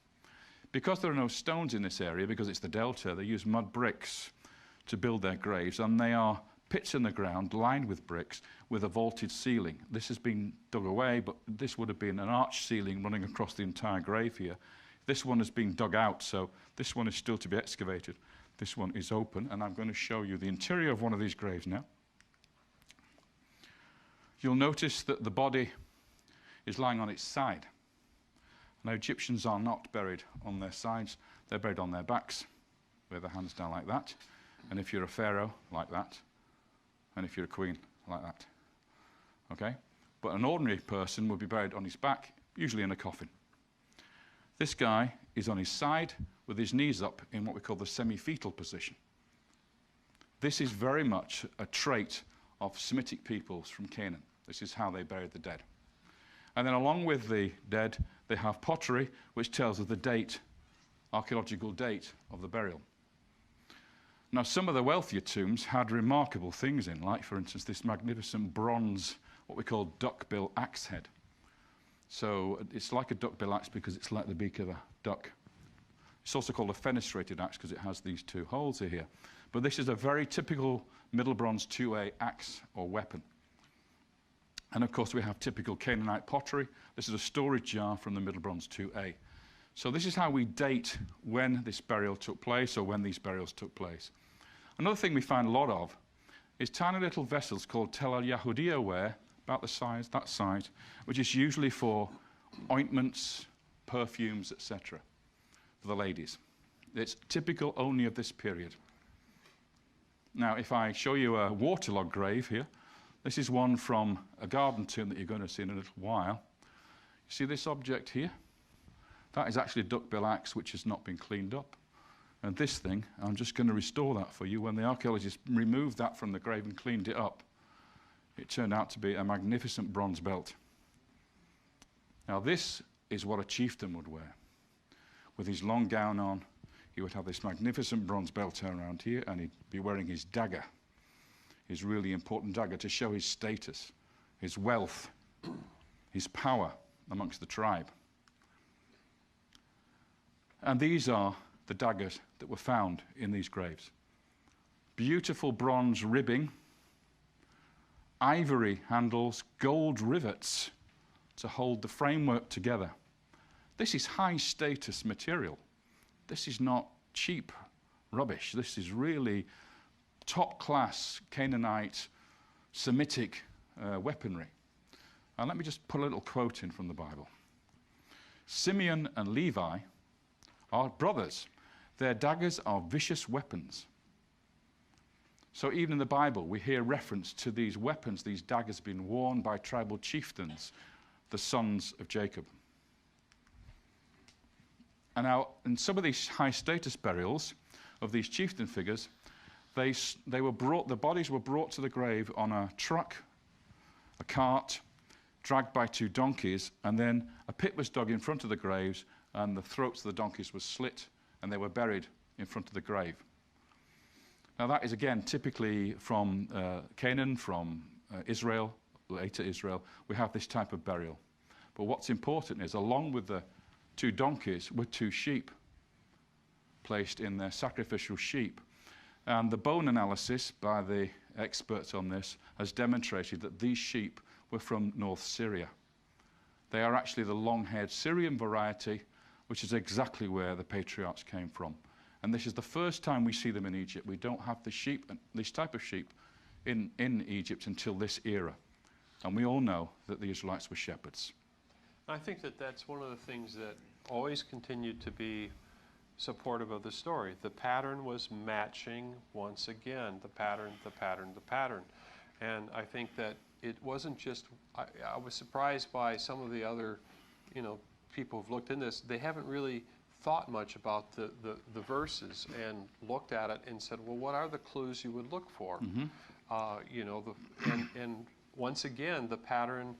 Because there are no stones in this area, because it's the delta, they use mud bricks to build their graves, and they are pits in the ground lined with bricks with a vaulted ceiling. This has been dug away, but this would have been an arch ceiling running across the entire grave here. This one has been dug out, so this one is still to be excavated. This one is open, and I'm going to show you the interior of one of these graves now. You'll notice that the body is lying on its side. Now, Egyptians are not buried on their sides. They're buried on their backs, with their hands down like that. And if you're a pharaoh, like that. And if you're a queen, like that. Okay? But an ordinary person would be buried on his back, usually in a coffin. This guy is on his side with his knees up in what we call the semi-fetal position. This is very much a trait of Semitic peoples from Canaan. This is how they buried the dead. And then along with the dead, they have pottery, which tells of the date, archaeological date of the burial. Now, some of the wealthier tombs had remarkable things in, like, for instance, this magnificent bronze, what we call duckbill axe head. So it's like a duckbill axe because it's like the beak of a duck. It's also called a fenestrated axe because it has these two holes here. But this is a very typical Middle Bronze 2A axe or weapon. And of course, we have typical Canaanite pottery. This is a storage jar from the Middle Bronze 2A. So this is how we date when this burial took place or when these burials took place. Another thing we find a lot of is tiny little vessels called tel al-Yahudiya ware, about the size, that size, which is usually for ointments, perfumes, etc., for the ladies. It's typical only of this period. Now, if I show you a waterlogged grave here, this is one from a garden tomb that you're going to see in a little while. You see this object here? That is actually a duckbill axe which has not been cleaned up. And this thing, I'm just going to restore that for you. When the archaeologists removed that from the grave and cleaned it up, it turned out to be a magnificent bronze belt. Now this is what a chieftain would wear. With his long gown on, he would have this magnificent bronze belt around here, and he'd be wearing his dagger, his really important dagger, to show his status, his wealth, his power amongst the tribe. And these are the daggers that were found in these graves. Beautiful bronze ribbing, ivory handles, gold rivets to hold the framework together. This is high status material. This is not cheap rubbish. This is really top class Canaanite, Semitic weaponry. And let me just put a little quote in from the Bible. Simeon and Levi are brothers. Their daggers are vicious weapons. So even in the Bible, we hear reference to these weapons, these daggers being worn by tribal chieftains, the sons of Jacob. And now, in some of these high-status burials of these chieftain figures, the bodies were brought to the grave on a truck, a cart, dragged by two donkeys, and then a pit was dug in front of the graves, and the throats of the donkeys were slit, and they were buried in front of the grave. Now that is, again, typically from Canaan, from Israel, later Israel. We have this type of burial. But what's important is, along with the two donkeys were two sheep placed in their sacrificial sheep. And the bone analysis by the experts on this has demonstrated that these sheep were from North Syria. They are actually the long-haired Syrian variety, which is exactly where the patriarchs came from. And this is the first time we see them in Egypt. We don't have the sheep, this type of sheep, in Egypt until this era. And we all know that the Israelites were shepherds. I think that that's one of the things that always continued to be supportive of the story. The pattern was matching once again, the pattern, the pattern, the pattern. And I think that it wasn't just, I was surprised by some of the other, people who've looked into this. They haven't really thought much about the verses and looked at it and said, well, what are the clues you would look for? Mm-hmm. And once again, the pattern,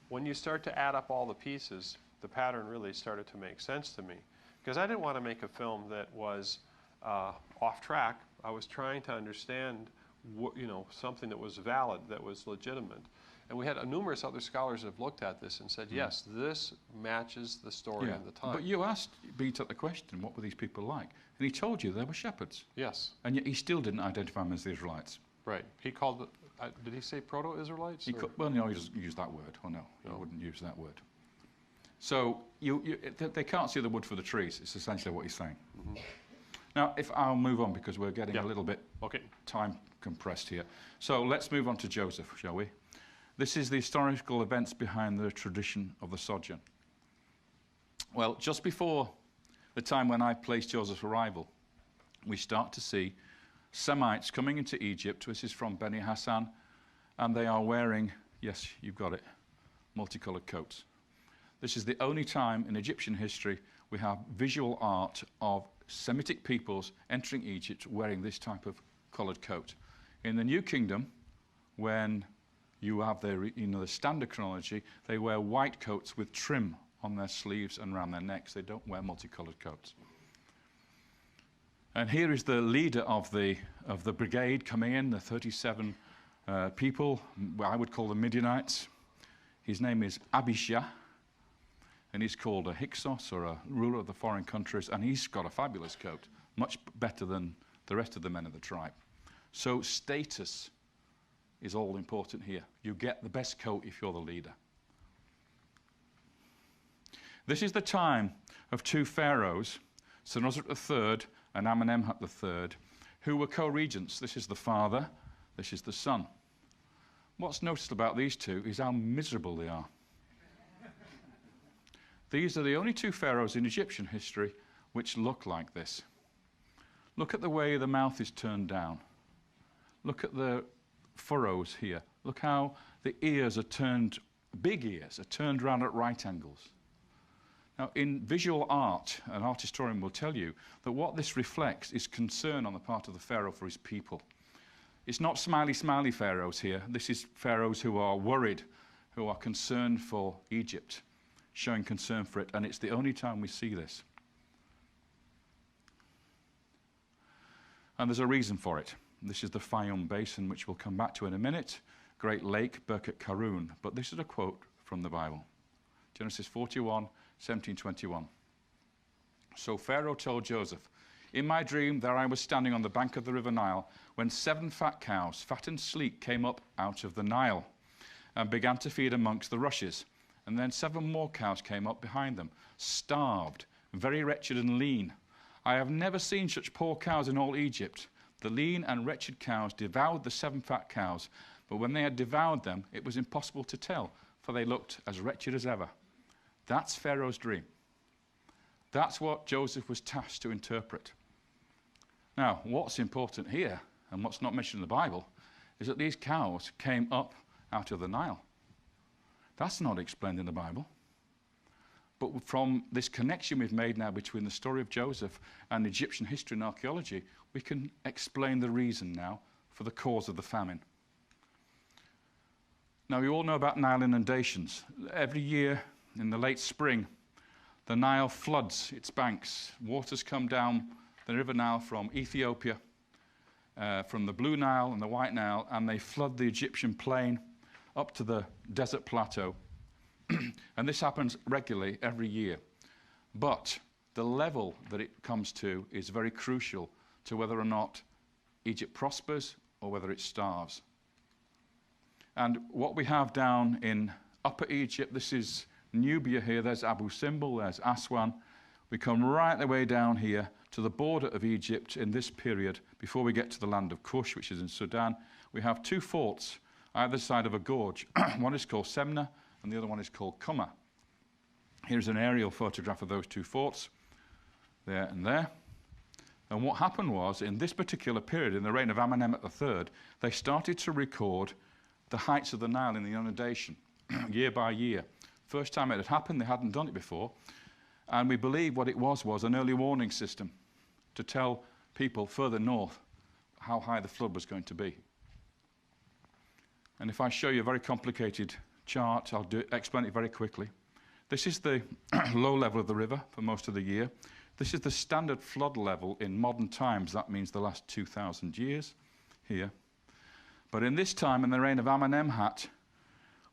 when you start to add up all the pieces, the pattern really started to make sense to me. Because I didn't want to make a film that was off track. I was trying to understand, something that was valid, that was legitimate. And we had numerous other scholars that have looked at this and said, yes, this matches the story and the time. But you asked Beat the question, what were these people like? And he told you they were shepherds. Yes. And yet he still didn't identify them as the Israelites. Right. He called, did he say proto-Israelites? Well, no, he doesn't use that word. Oh, no, he wouldn't use that word. So they can't see the wood for the trees. It's essentially what he's saying. Mm-hmm. Now, if I'll move on because we're getting a little bit time compressed here. So let's move on to Joseph, shall we? This is the historical events behind the tradition of the sojourn. Well, just before the time when I placed Joseph's arrival, we start to see Semites coming into Egypt. This is from Beni Hassan, and they are wearing, yes, you've got it, multicolored coats. This is the only time in Egyptian history we have visual art of Semitic peoples entering Egypt wearing this type of colored coat. In the New Kingdom, when you have the standard chronology. They wear white coats with trim on their sleeves and around their necks. They don't wear multicolored coats. And here is the leader of the brigade coming in, the 37 people, I would call them Midianites. His name is Abishai, and he's called a Hyksos, or a ruler of the foreign countries, and he's got a fabulous coat, much better than the rest of the men of the tribe. So status is all important here. You get the best coat if you're the leader. This is the time of two pharaohs, Senusret III and Amenemhat III, who were co-regents. This is the father, this is the son. What's noticed about these two is how miserable they are. These are the only two pharaohs in Egyptian history which look like this. Look at the way the mouth is turned down. Look at the furrows here. Look how the ears are turned, big ears, are turned around at right angles. Now, in visual art, an art historian will tell you that what this reflects is concern on the part of the pharaoh for his people. It's not smiley, smiley pharaohs here. This is pharaohs who are worried, who are concerned for Egypt, showing concern for it, and it's the only time we see this. And there's a reason for it. This is the Fayum Basin, which we'll come back to in a minute, Great Lake, Birkat Karun. But this is a quote from the Bible. Genesis 41, 17-21. So Pharaoh told Joseph, "In my dream there I was standing on the bank of the river Nile, when 7 fat cows, fat and sleek, came up out of the Nile and began to feed amongst the rushes. And then 7 more cows came up behind them, starved, very wretched and lean. I have never seen such poor cows in all Egypt. The lean and wretched cows devoured the 7 fat cows, but when they had devoured them, it was impossible to tell, for they looked as wretched as ever." That's Pharaoh's dream. That's what Joseph was tasked to interpret. Now, what's important here, and what's not mentioned in the Bible, is that these cows came up out of the Nile. That's not explained in the Bible. But from this connection we've made now between the story of Joseph and Egyptian history and archaeology, we can explain the reason now for the cause of the famine. Now, you all know about Nile inundations. Every year in the late spring, the Nile floods its banks. Waters come down the River Nile from Ethiopia, from the Blue Nile and the White Nile, and they flood the Egyptian plain up to the desert plateau. And this happens regularly every year. But the level that it comes to is very crucial to whether or not Egypt prospers or whether it starves. And what we have down in Upper Egypt, this is Nubia here, there's Abu Simbel, there's Aswan. We come right the way down here to the border of Egypt in this period before we get to the land of Kush, which is in Sudan. We have 2 forts either side of a gorge. One is called Semna and the other one is called Kuma. Here's an aerial photograph of those 2 forts, there and there. And what happened was, in this particular period, in the reign of Amenemhat III, they started to record the heights of the Nile in the inundation, year by year. First time it had happened, they hadn't done it before. And we believe what it was an early warning system to tell people further north how high the flood was going to be. And if I show you a very complicated chart, I'll explain it very quickly. This is the low level of the river for most of the year. This is the standard flood level in modern times. That means the last 2,000 years here. But in this time, in the reign of Amenemhat,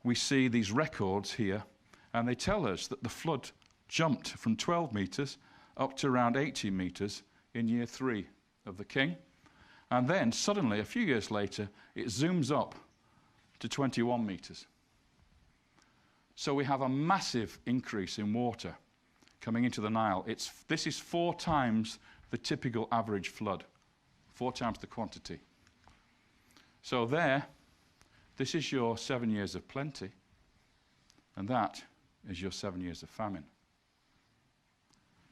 we see these records here, and they tell us that the flood jumped from 12 meters up to around 18 meters in year 3 of the king. And then suddenly, a few years later, it zooms up to 21 meters. So we have a massive increase in water coming into the Nile. This is 4 times the typical average flood, 4 times the quantity. So this is your 7 years of plenty, and that is your 7 years of famine.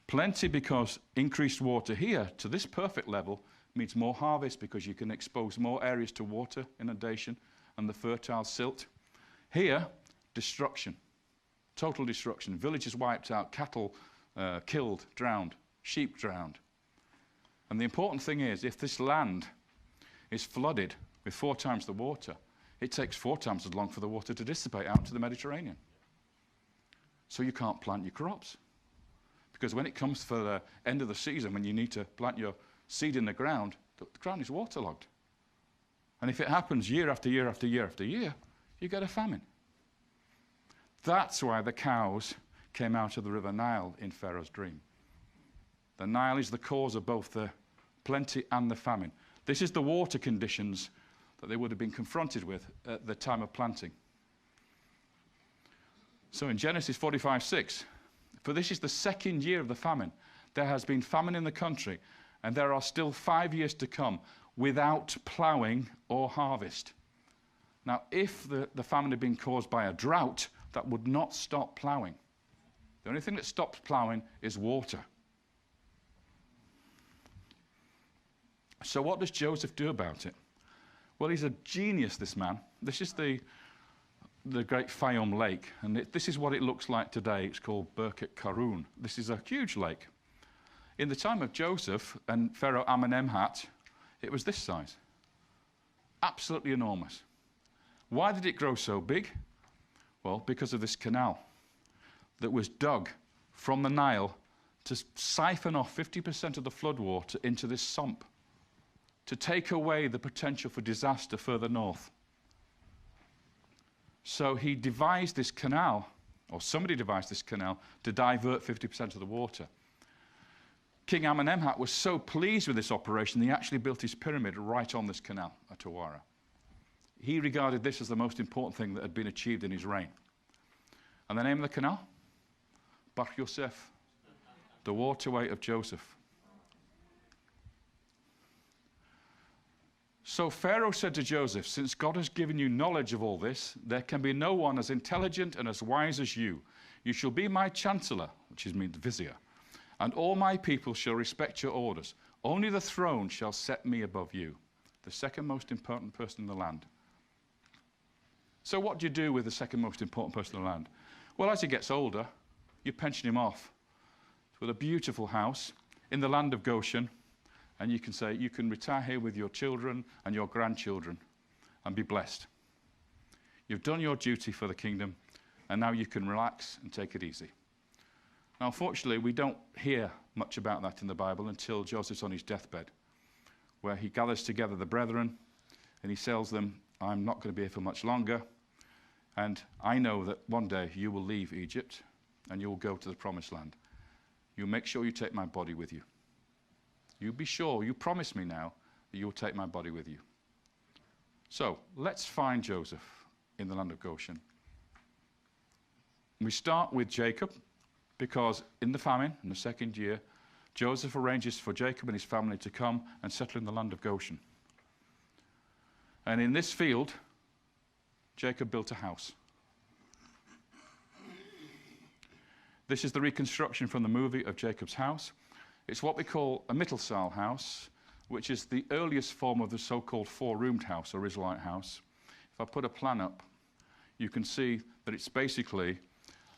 Plenty because increased water here to this perfect level means more harvest because you can expose more areas to water inundation and the fertile silt. Here, destruction, total destruction. Villages wiped out, cattle killed, drowned, sheep drowned. And the important thing is, if this land is flooded with 4 times the water, it takes 4 times as long for the water to dissipate out to the Mediterranean. So you can't plant your crops. Because when it comes for the end of the season, when you need to plant your seed in the ground is waterlogged. And if it happens year after year after year after year, you get a famine. That's why the cows came out of the river Nile in Pharaoh's dream. The Nile is the cause of both the plenty and the famine. This is the water conditions that they would have been confronted with at the time of planting. So in Genesis 45:6, for this is the 2nd year of the famine. There has been famine in the country, and there are still 5 years to come without ploughing or harvest. Now, if the famine had been caused by a drought, that would not stop ploughing. The only thing that stops ploughing is water. So what does Joseph do about it? Well, he's a genius, this man. This is the great Fayum Lake, and this is what it looks like today. It's called Birket Karun. This is a huge lake. In the time of Joseph and Pharaoh Amenemhat, it was this size. Absolutely enormous. Why did it grow so big? Well, because of this canal that was dug from the Nile to siphon off 50% of the floodwater into this sump, to take away the potential for disaster further north. So he devised this canal, or somebody devised this canal, to divert 50% of the water. King Amenemhat was so pleased with this operation, he actually built his pyramid right on this canal at Awara. He regarded this as the most important thing that had been achieved in his reign. And the name of the canal? Bar Yosef, the waterway of Joseph. So Pharaoh said to Joseph, since God has given you knowledge of all this, there can be no one as intelligent and as wise as you. You shall be my chancellor, which means vizier, and all my people shall respect your orders. Only the throne shall set me above you, the 2nd most important person in the land. So what do you do with the 2nd most important person in the land? Well, as he gets older, you pension him off with a beautiful house in the land of Goshen. And you can say, you can retire here with your children and your grandchildren and be blessed. You've done your duty for the kingdom, and now you can relax and take it easy. Now, unfortunately, we don't hear much about that in the Bible until Joseph's on his deathbed, where he gathers together the brethren, and he tells them, I'm not going to be here for much longer, and I know that one day you will leave Egypt, and you will go to the promised land. You make sure you take my body with you. You be sure, you promise me now, that you'll take my body with you. So, let's find Joseph in the land of Goshen. We start with Jacob, because in the famine, in the 2nd year, Joseph arranges for Jacob and his family to come and settle in the land of Goshen. And in this field, Jacob built a house. This is the reconstruction from the movie of Jacob's house. It's what we call a Mittelsaal house, which is the earliest form of the so-called 4-roomed house or Israelite house. If I put a plan up, you can see that it's basically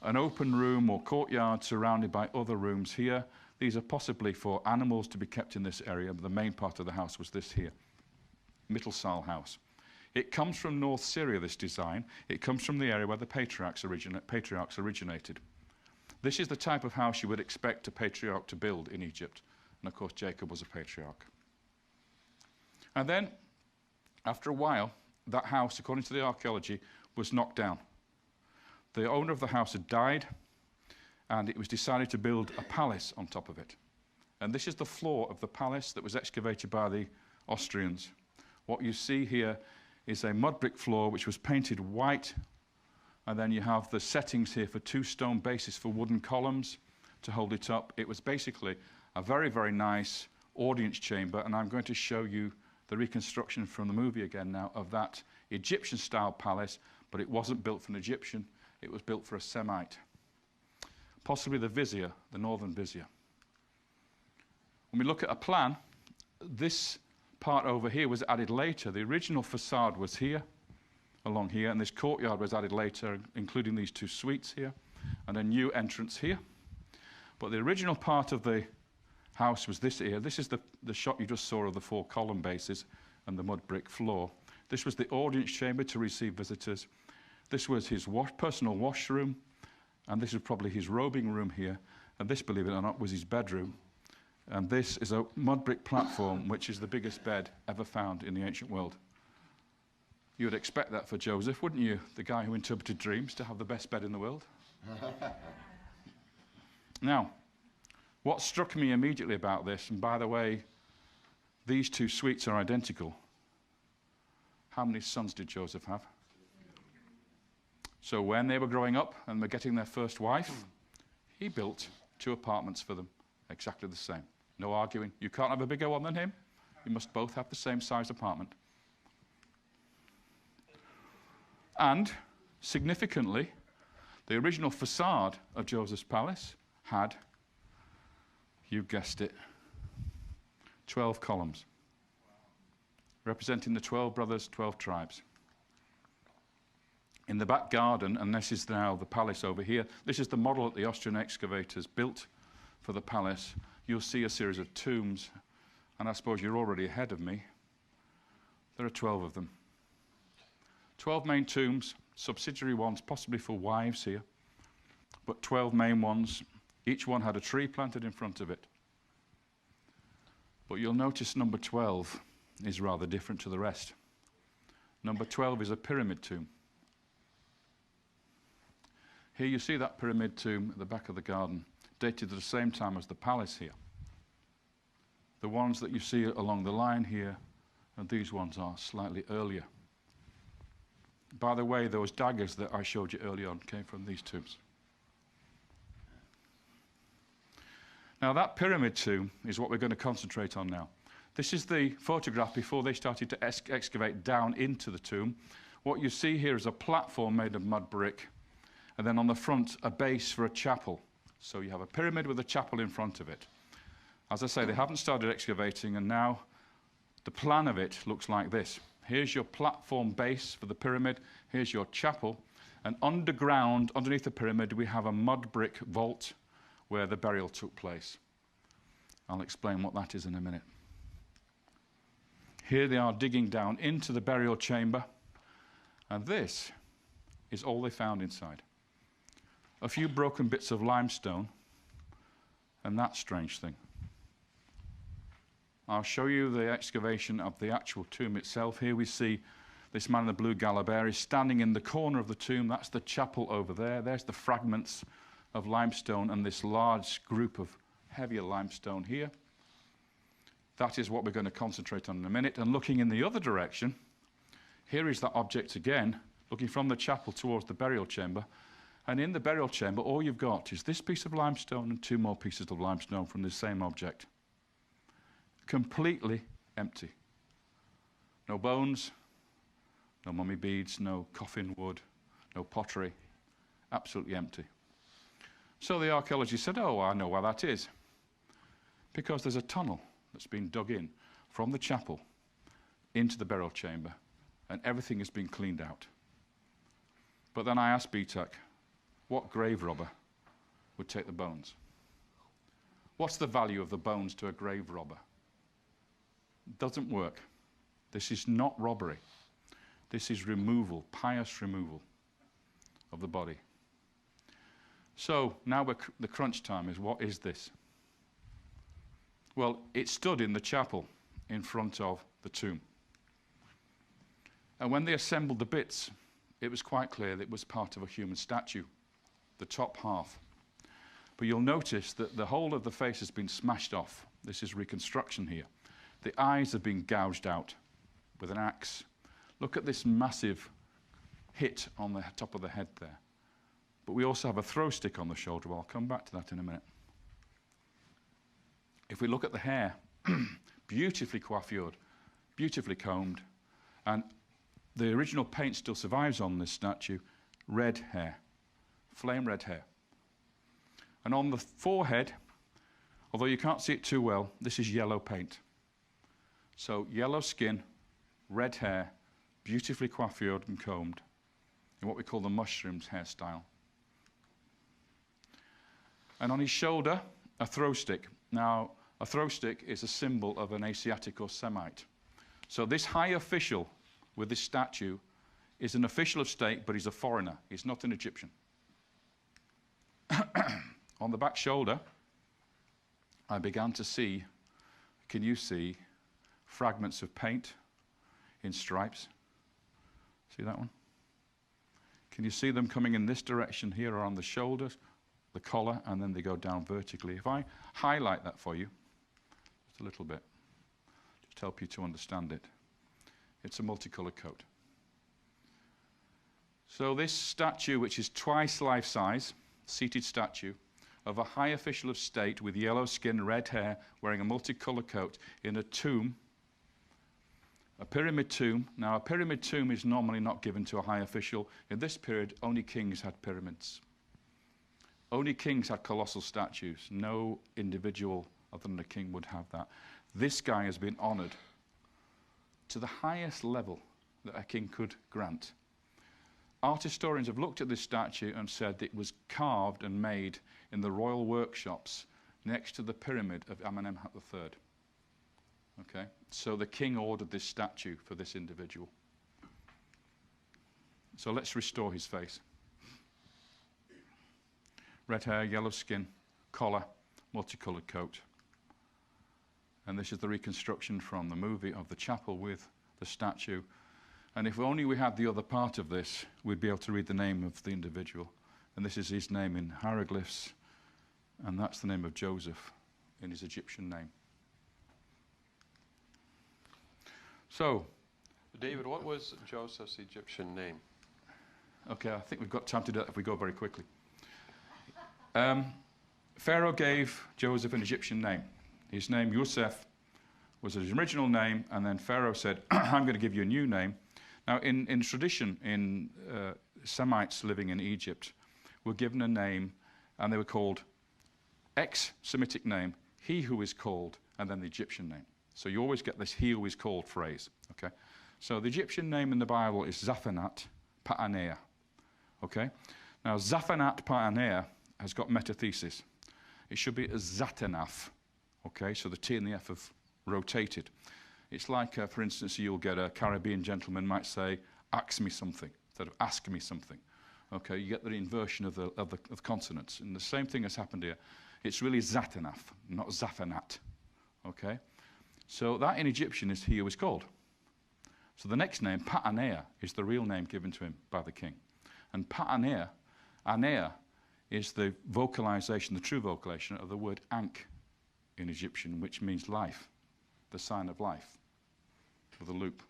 an open room or courtyard surrounded by other rooms here. These are possibly for animals to be kept in this area, but the main part of the house was this here, Mittelsaal house. It comes from North Syria, this design. It comes from the area where the patriarchs originated. This is the type of house you would expect a patriarch to build in Egypt. And of course, Jacob was a patriarch. And then, after a while, that house, according to the archaeology, was knocked down. The owner of the house had died, and it was decided to build a palace on top of it. And this is the floor of the palace that was excavated by the Austrians. What you see here is a mud brick floor which was painted white. And then you have the settings here for 2 stone bases for wooden columns to hold it up. It was basically a very, very nice audience chamber, and I'm going to show you the reconstruction from the movie again now of that Egyptian-style palace, but it wasn't built for an Egyptian, it was built for a Semite. Possibly the vizier, the northern vizier. When we look at a plan, this part over here was added later. The original facade was here, along here, and this courtyard was added later, including these 2 suites here, and a new entrance here. But the original part of the house was this here. This is the shot you just saw of the 4 column bases and the mud brick floor. This was the audience chamber to receive visitors. This was his personal washroom, and this is probably his robing room here. And this, believe it or not, was his bedroom. And this is a mud brick platform, which is the biggest bed ever found in the ancient world. You would expect that for Joseph, wouldn't you, the guy who interpreted dreams, to have the best bed in the world? Now, what struck me immediately about this, and by the way, these two suites are identical. How many sons did Joseph have? So when they were growing up and were getting their first wife, he built 2 apartments for them, exactly the same. No arguing. You can't have a bigger one than him. You must both have the same size apartment. And, significantly, the original facade of Joseph's palace had, you guessed it, 12 columns, representing the 12 brothers, 12 tribes. In the back garden, and this is now the palace over here, this is the model that the Austrian excavators built for the palace. You'll see a series of tombs, and I suppose you're already ahead of me. There are 12 of them. 12 main tombs, subsidiary ones, possibly for wives here, but 12 main ones. Each one had a tree planted in front of it. But you'll notice number 12 is rather different to the rest. Number 12 is a pyramid tomb. Here you see that pyramid tomb at the back of the garden, dated at the same time as the palace here. The ones that you see along the line here, and these ones are slightly earlier. By the way, those daggers that I showed you earlier on came from these tombs. Now that pyramid tomb is what we're going to concentrate on now. This is the photograph before they started to excavate down into the tomb. What you see here is a platform made of mud brick, and then on the front a base for a chapel. So you have a pyramid with a chapel in front of it. As I say, they haven't started excavating, and now the plan of it looks like this. Here's your platform base for the pyramid. Here's your chapel. And underground, underneath the pyramid, we have a mud brick vault where the burial took place. I'll explain what that is in a minute. Here they are digging down into the burial chamber. And this is all they found inside. A few broken bits of limestone and that strange thing. I'll show you the excavation of the actual tomb itself. Here we see this man in the blue galabear is standing in the corner of the tomb. That's the chapel over there. There's the fragments of limestone and this large group of heavier limestone here. That is what we're going to concentrate on in a minute. And looking in the other direction, here is that object again, looking from the chapel towards the burial chamber. And in the burial chamber, all you've got is this piece of limestone and 2 more pieces of limestone from the same object. Completely empty. No bones, no mummy beads, no coffin wood, no pottery. Absolutely empty. So the archaeologists said, oh, I know why that is. Because there's a tunnel that's been dug in from the chapel into the burial chamber, and everything has been cleaned out. But then I asked BTAC, what grave robber would take the bones? What's the value of the bones to a grave robber? Doesn't work. This is not robbery. This is removal, pious removal of the body. So now the crunch time is, what is this? Well, it stood in the chapel in front of the tomb. And when they assembled the bits, it was quite clear that it was part of a human statue, the top half. But you'll notice that the whole of the face has been smashed off. This is reconstruction here. The eyes have been gouged out with an axe. Look at this massive hit on the top of the head there. But we also have a throw stick on the shoulder. I'll come back to that in a minute. If we look at the hair, beautifully coiffured, beautifully combed, and the original paint still survives on this statue, red hair, flame red hair. And on the forehead, although you can't see it too well, this is yellow paint. So yellow skin, red hair, beautifully coiffured and combed in what we call the mushrooms hairstyle. And on his shoulder, a throw stick. Now, a throw stick is a symbol of an Asiatic or Semite. So this high official with this statue is an official of state, but he's a foreigner. He's not an Egyptian. On the back shoulder, I began to see, can you see, fragments of paint in stripes? See that one? Can you see them coming in this direction here or on the shoulders, the collar, and then they go down vertically? If I highlight that for you, just a little bit, just to help you to understand it. It's a multicolored coat. So this statue, which is twice life size, seated statue, of a high official of state with yellow skin, red hair, wearing a multicolored coat in a tomb, a pyramid tomb. Now, a pyramid tomb is normally not given to a high official. In this period, only kings had pyramids. Only kings had colossal statues. No individual other than a king would have that. This guy has been honored to the highest level that a king could grant. Art historians have looked at this statue and said that it was carved and made in the royal workshops next to the pyramid of Amenemhat III. Okay? So the king ordered this statue for this individual. So let's restore his face. Red hair, yellow skin, collar, multicolored coat. And this is the reconstruction from the movie of the chapel with the statue. And if only we had the other part of this, we'd be able to read the name of the individual. And this is his name in hieroglyphs, and that's the name of Joseph in his Egyptian name. So, David, what was Joseph's Egyptian name? Okay, I think we've got time to do that if we go very quickly. Pharaoh gave Joseph an Egyptian name. His name, Yosef, was his original name, and then Pharaoh said, I'm going to give you a new name. Now, in tradition, Semites living in Egypt were given a name, and they were called ex-Semitic name, he who is called, and then the Egyptian name. So you always get this he who is called phrase. Okay? So the Egyptian name in the Bible is Zaphanat Pa'anea. Okay? Now, Zaphanat Pa'anea has got metathesis. It should be Zatanaf. Okay? So the T and the F have rotated. It's like, for instance, you'll get a Caribbean gentleman might say, ask me something, instead of ask me something. Okay, you get the inversion of the consonants. And the same thing has happened here. It's really Zatanaf, not Zaphanat. Okay? So that in Egyptian is he who is called. So the next name, Pa'anea, is the real name given to him by the king. And Pa'anea, Anea, is the vocalization, the true vocalization of the word Ankh in Egyptian, which means life, the sign of life, with a loop.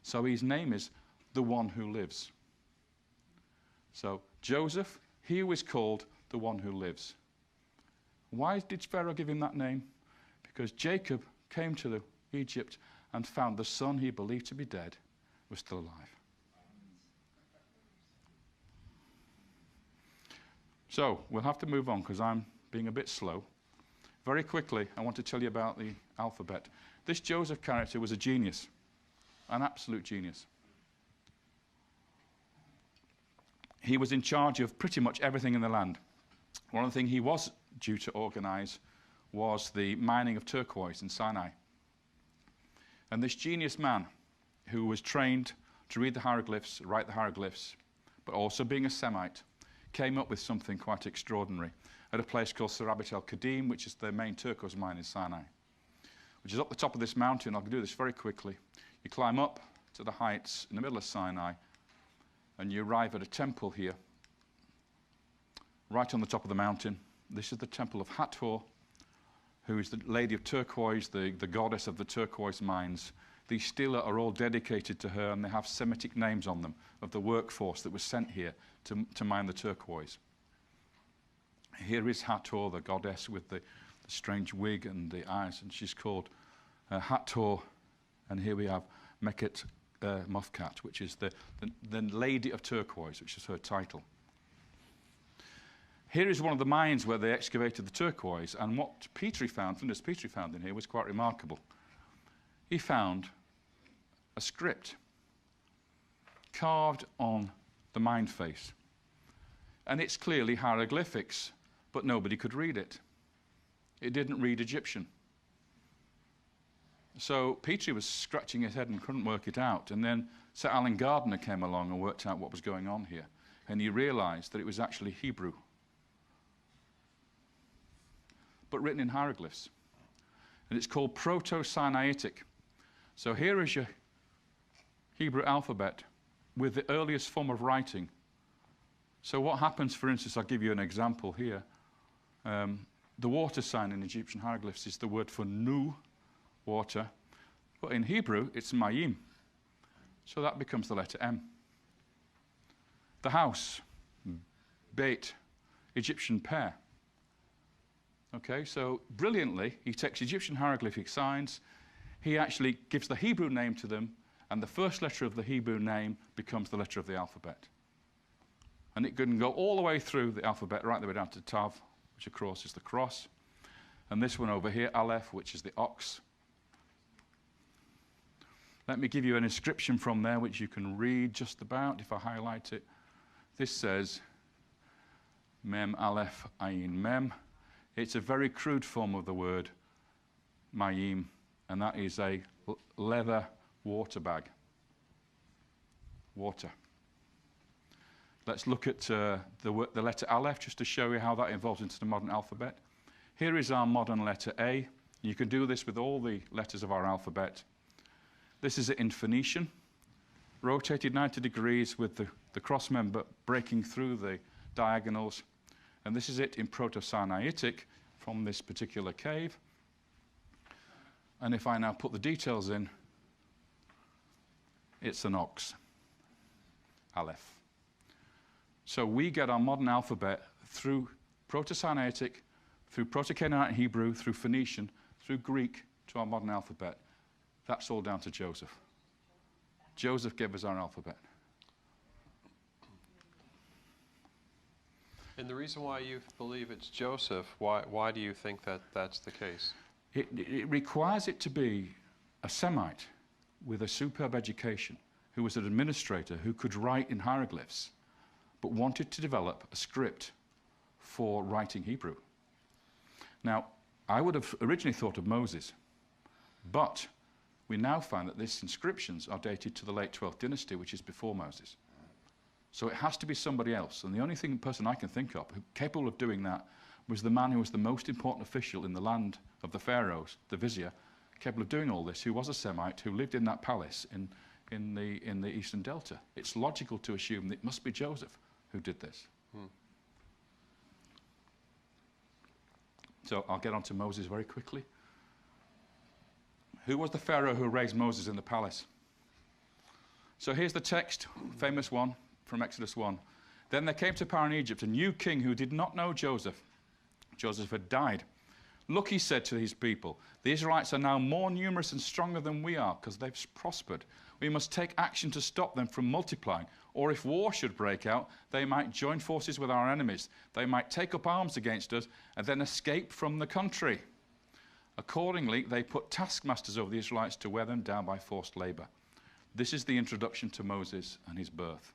So his name is the one who lives. So Joseph, he who is called the one who lives. Why did Pharaoh give him that name? Because Jacob came to Egypt and found the son he believed to be dead was still alive. So we'll have to move on because I'm being a bit slow. Very quickly, I want to tell you about the alphabet. This Joseph character was a genius, an absolute genius. He was in charge of pretty much everything in the land. One of the things he was due to organize was the mining of turquoise in Sinai. And this genius man, who was trained to read the hieroglyphs, write the hieroglyphs, but also being a Semite, came up with something quite extraordinary at a place called Serabit el-Kadim, which is the main turquoise mine in Sinai, which is up the top of this mountain. I'll do this very quickly. You climb up to the heights in the middle of Sinai, and you arrive at a temple here, right on the top of the mountain. This is the temple of Hathor, who is the lady of turquoise, the goddess of the turquoise mines. These stelae are all dedicated to her, and they have Semitic names on them of the workforce that was sent here to mine the turquoise. Here is Hathor, the goddess with the strange wig and the eyes, and she's called Hathor. And here we have Meket Mofkat, which is the Lady of Turquoise, which is her title. Here is one of the mines where they excavated the turquoise, and what Flinders Petrie found in here was quite remarkable. He found a script carved on the mine face. And it's clearly hieroglyphics, but nobody could read it. It didn't read Egyptian. So Petrie was scratching his head and couldn't work it out. And then Sir Alan Gardner came along and worked out what was going on here. And he realized that it was actually Hebrew, but written in hieroglyphs. And it's called Proto-Sinaitic. So here is your Hebrew alphabet with the earliest form of writing. So what happens, for instance, I'll give you an example here. The water sign in Egyptian hieroglyphs is the word for nu, water, but in Hebrew it's mayim. So that becomes the letter M. The house, beit, Egyptian pear. Okay, so brilliantly, he takes Egyptian hieroglyphic signs, he actually gives the Hebrew name to them, and the first letter of the Hebrew name becomes the letter of the alphabet. And it can go all the way through the alphabet, right the way down to Tav, which of course is the cross. And this one over here, Aleph, which is the ox. Let me give you an inscription from there, which you can read just about if I highlight it. This says, Mem Aleph Ayin Mem. It's a very crude form of the word mayim, and that is a leather water bag. Water. Let's look at the letter Aleph, just to show you how that evolves into the modern alphabet. Here is our modern letter A. You can do this with all the letters of our alphabet. This is it in Phoenician, rotated 90 degrees with the cross member breaking through the diagonals. And this is it in Proto-Sinaitic from this particular cave. And if I now put the details in, it's an ox, Aleph. So we get our modern alphabet through Proto-Sinaitic, through Proto-Canaanite Hebrew, through Phoenician, through Greek to our modern alphabet. That's all down to Joseph. Joseph gave us our alphabet. And the reason why you believe it's Joseph, why do you think that that's the case? It requires it to be a Semite with a superb education, who was an administrator, who could write in hieroglyphs, but wanted to develop a script for writing Hebrew. Now, I would have originally thought of Moses, but we now find that these inscriptions are dated to the late 12th dynasty, which is before Moses. So it has to be somebody else. And the only person I can think of capable of doing that was the man who was the most important official in the land of the pharaohs, the vizier, capable of doing all this, who was a Semite, who lived in that palace in the eastern delta. It's logical to assume that it must be Joseph who did this. So I'll get on to Moses very quickly. Who was the pharaoh who raised Moses in the palace? So here's the text, famous one from Exodus 1. Then there came to power in Egypt a new king who did not know Joseph. Joseph had died. Look, he said to his people, the Israelites are now more numerous and stronger than we are because they've prospered. We must take action to stop them from multiplying. Or if war should break out, they might join forces with our enemies. They might take up arms against us and then escape from the country. Accordingly, they put taskmasters over the Israelites to wear them down by forced labor. This is the introduction to Moses and his birth.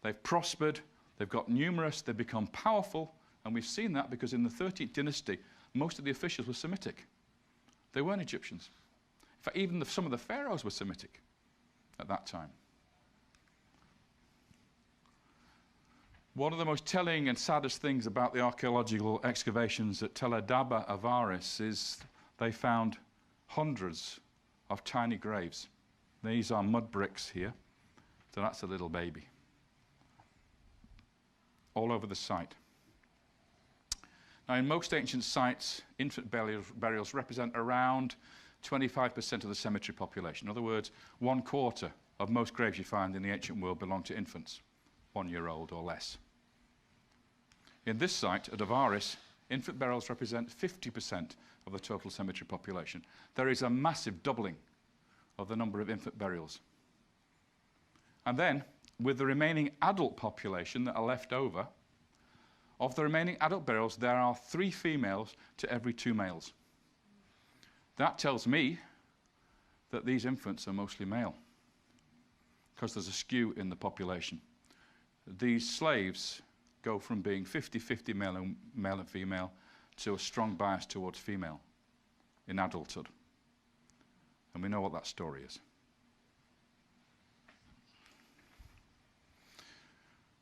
They've prospered, they've got numerous, they've become powerful, and we've seen that because in the 13th dynasty, most of the officials were Semitic. They weren't Egyptians. In fact, even some of the pharaohs were Semitic at that time. One of the most telling and saddest things about the archaeological excavations at Tel Adaba Avaris is they found hundreds of tiny graves. These are mud bricks here, so that's a little baby. All over the site. Now, in most ancient sites, infant burials represent around 25% of the cemetery population. In other words, 1/4 of most graves you find in the ancient world belong to infants, 1 year old or less. In this site at Avaris, infant burials represent 50% of the total cemetery population. There is a massive doubling of the number of infant burials. And then, with the remaining adult population that are left over, of the remaining adult burials, there are 3 females to every 2 males. That tells me that these infants are mostly male, because there's a skew in the population. These slaves go from being 50-50 male and female to a strong bias towards female in adulthood. And we know what that story is.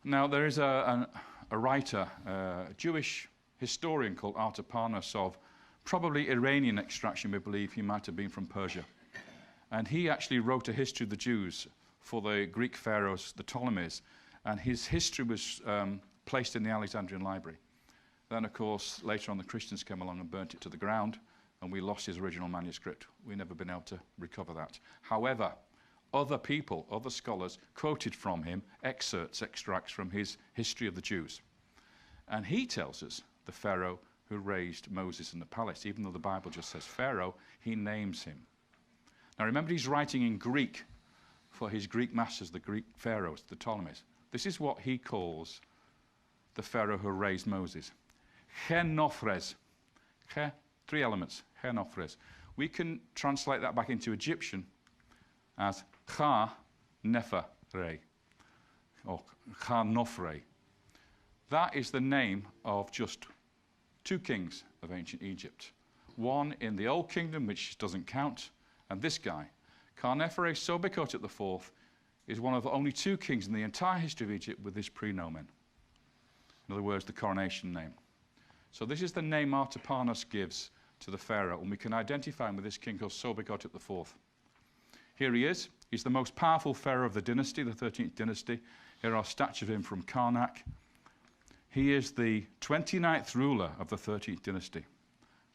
Now, there is a writer, a Jewish historian called Artaparnas of probably Iranian extraction. We believe he might have been from Persia. And he actually wrote a history of the Jews for the Greek pharaohs, the Ptolemies. And his history was placed in the Alexandrian Library. Then, of course, later on the Christians came along and burnt it to the ground, and we lost his original manuscript. We've never been able to recover that. However, other people, other scholars, quoted from him extracts from his history of the Jews. And he tells us the Pharaoh who raised Moses in the palace. Even though the Bible just says Pharaoh, he names him. Now remember, he's writing in Greek for his Greek masters, the Greek pharaohs, the Ptolemies. This is what he calls the Pharaoh who raised Moses. Chenofres. Three elements. Chenofres. We can translate that back into Egyptian as Cha-Nefere, or Cha-Nofre. That is the name of just two kings of ancient Egypt. One in the Old Kingdom, which doesn't count, and this guy. Cha-Nefere Sobekotep IV is one of only two kings in the entire history of Egypt with this prenomen. In other words, the coronation name. So this is the name Artaparnas gives to the pharaoh, and we can identify him with this king called Sobekotep IV. Here he is. He's the most powerful pharaoh of the dynasty, the 13th dynasty. Here are statues of him from Karnak. He is the 29th ruler of the 13th dynasty.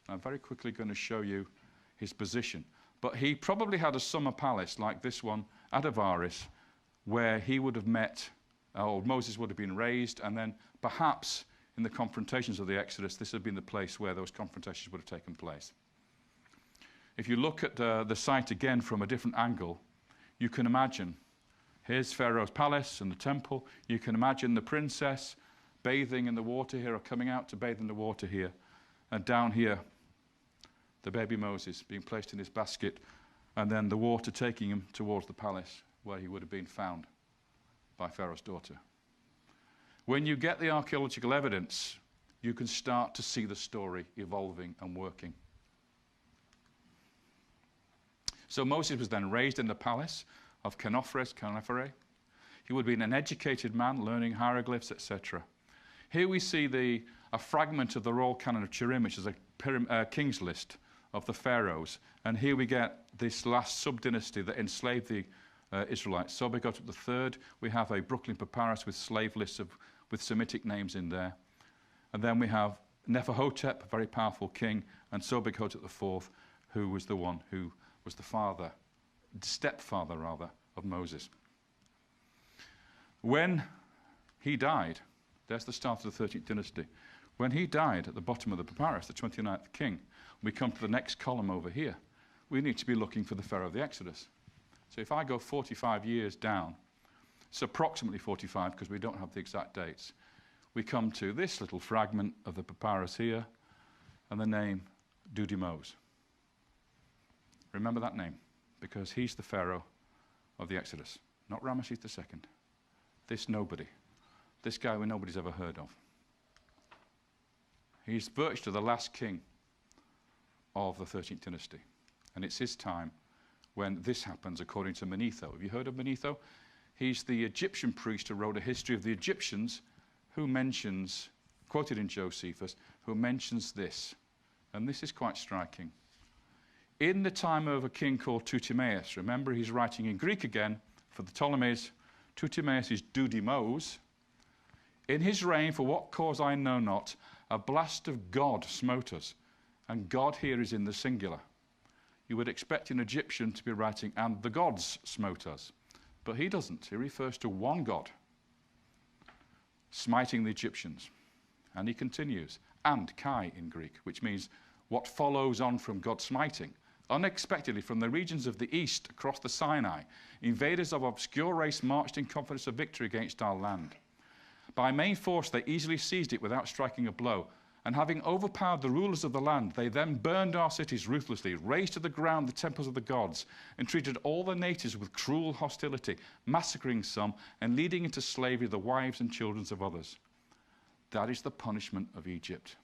I'm very quickly going to show you his position. But he probably had a summer palace like this one at Avaris, where he would have met, or Moses would have been raised, and then perhaps in the confrontations of the Exodus, this had been the place where those confrontations would have taken place. If you look at the site again from a different angle, you can imagine, here's Pharaoh's palace and the temple. You can imagine the princess bathing in the water here, or coming out to bathe in the water here. And down here, the baby Moses being placed in his basket, and then the water taking him towards the palace where he would have been found by Pharaoh's daughter. When you get the archaeological evidence, you can start to see the story evolving and working. So Moses was then raised in the palace of Chenofres. He would have been an educated man, learning hieroglyphs, etc. Here we see a fragment of the Royal Canon of Turin, which is a king's list of the pharaohs. And here we get this last sub-dynasty that enslaved the Israelites. Sobekotep III, we have a Brooklyn papyrus with slave lists with Semitic names in there. And then we have Neferhotep, a very powerful king, and Sobekotep IV, who was the one who was the father, stepfather rather, of Moses. When he died, there's the start of the 13th dynasty. When he died at the bottom of the papyrus, the 29th king, we come to the next column over here. We need to be looking for the Pharaoh of the Exodus. So if I go 45 years down, it's approximately 45 because we don't have the exact dates, we come to this little fragment of the papyrus here and the name Dudimose. Remember that name, because he's the Pharaoh of the Exodus, not Ramesses II. This nobody, this guy who nobody's ever heard of. He's virtually the last king of the 13th dynasty, and it's his time when this happens according to Manetho. Have you heard of Manetho? He's the Egyptian priest who wrote a history of the Egyptians, who mentions, quoted in Josephus, who mentions this, and this is quite striking. In the time of a king called Ptolemais, remember he's writing in Greek again for the Ptolemies. Ptolemais is Dudimose. In his reign, for what cause I know not, a blast of God smote us. And God here is in the singular. You would expect an Egyptian to be writing, and the gods smote us. But he doesn't. He refers to one God smiting the Egyptians. And he continues, and Kai in Greek, which means what follows on from God smiting. Unexpectedly, from the regions of the east across the Sinai, invaders of obscure race marched in confidence of victory against our land. By main force, they easily seized it without striking a blow. And having overpowered the rulers of the land, they then burned our cities ruthlessly, razed to the ground the temples of the gods, and treated all the natives with cruel hostility, massacring some and leading into slavery the wives and children of others. That is the punishment of Egypt.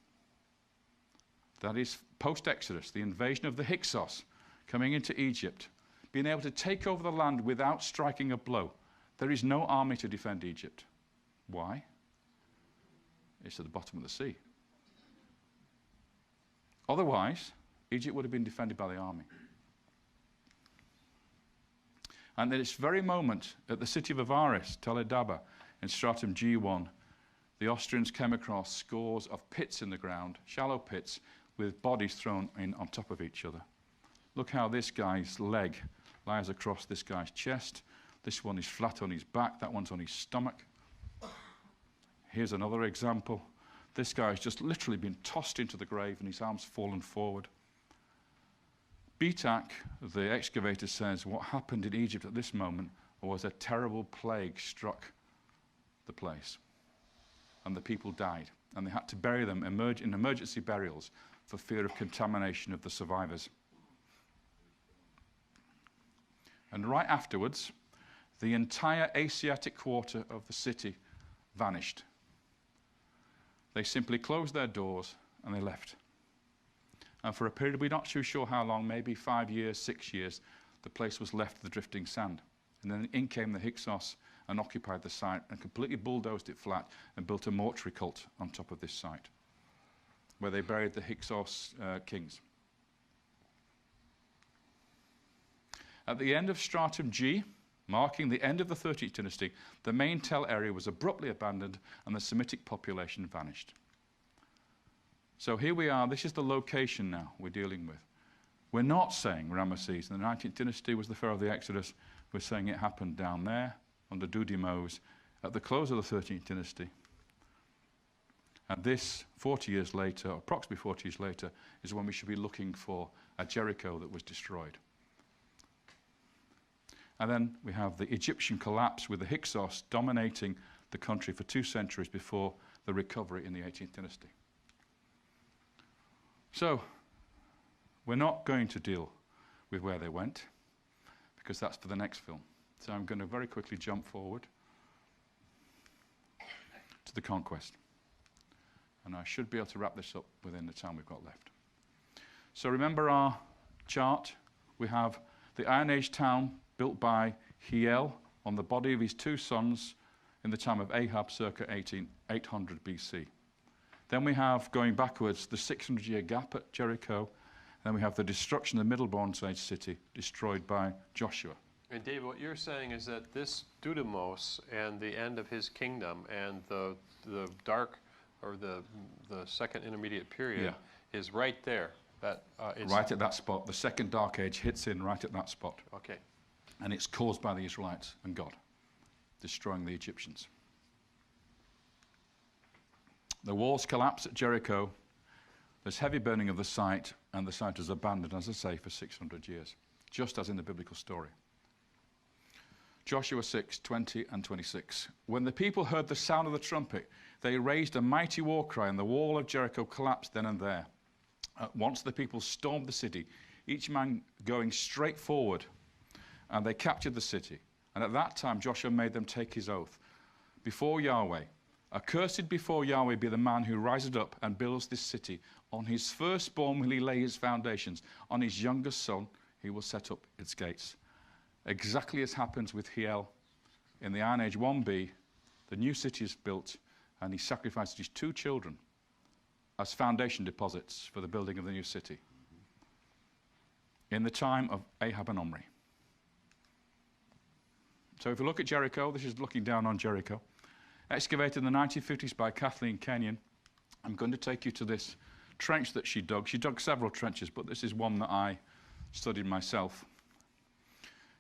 That is post-Exodus, the invasion of the Hyksos. coming into Egypt, being able to take over the land without striking a blow. There is no army to defend Egypt. Why? It's at the bottom of the sea. Otherwise, Egypt would have been defended by the army. And at this very moment, at the city of Avaris, Tel Edaba, in stratum G1, the Austrians came across scores of pits in the ground, shallow pits, with bodies thrown in on top of each other. Look how this guy's leg lies across this guy's chest. This one is flat on his back, that one's on his stomach. Here's another example. This guy's just literally been tossed into the grave and his arms fallen forward. Bitak, the excavator, says what happened in Egypt at this moment was a terrible plague struck the place. And the people died. And they had to bury them in emergency burials for fear of contamination of the survivors. And right afterwards, the entire Asiatic quarter of the city vanished. They simply closed their doors and they left. And for a period, we're not too sure how long, maybe 5 years, 6 years, the place was left to the drifting sand. And then in came the Hyksos and occupied the site and completely bulldozed it flat and built a mortuary cult on top of this site, where they buried the Hyksos kings. At the end of stratum G, marking the end of the 13th dynasty, the main Tel area was abruptly abandoned and the Semitic population vanished. So here we are, this is the location now we're dealing with. We're not saying Ramesses in the 19th dynasty was the pharaoh of the Exodus. We're saying it happened down there under Dudimose at the close of the 13th dynasty. And this, 40 years later, or approximately 40 years later, is when we should be looking for a Jericho that was destroyed. And then we have the Egyptian collapse with the Hyksos dominating the country for 2 centuries before the recovery in the 18th dynasty. So, we're not going to deal with where they went, because that's for the next film. So I'm going to very quickly jump forward to the conquest. And I should be able to wrap this up within the time we've got left. So remember our chart. We have the Iron Age town built by Hiel on the body of his 2 sons in the time of Ahab, circa 800 BC. Then we have, going backwards, the 600-year gap at Jericho. And then we have the destruction of the Middle Bronze Age city destroyed by Joshua. And David, what you're saying is that this Dudimose and the end of his kingdom and the dark, or the second intermediate period, is right there. Right at that spot. The second dark age hits in right at that spot. Okay. And it's caused by the Israelites and God destroying the Egyptians. The walls collapse at Jericho. There's heavy burning of the site, and the site is abandoned, as I say, for 600 years, just as in the biblical story. Joshua 6, 20 and 26. When the people heard the sound of the trumpet, they raised a mighty war cry, and the wall of Jericho collapsed then and there. At once the people stormed the city, each man going straight forward, and they captured the city. And at that time Joshua made them take his oath before Yahweh. Accursed before Yahweh be the man who rises up and builds this city. On his firstborn will he lay his foundations. On his youngest son he will set up its gates. Exactly as happens with Hiel in the Iron Age 1b, the new city is built, and he sacrifices his 2 children as foundation deposits for the building of the new city in the time of Ahab and Omri. So if we look at Jericho, this is looking down on Jericho. Excavated in the 1950s by Kathleen Kenyon. I'm going to take you to this trench that she dug. She dug several trenches, but this is one that I studied myself.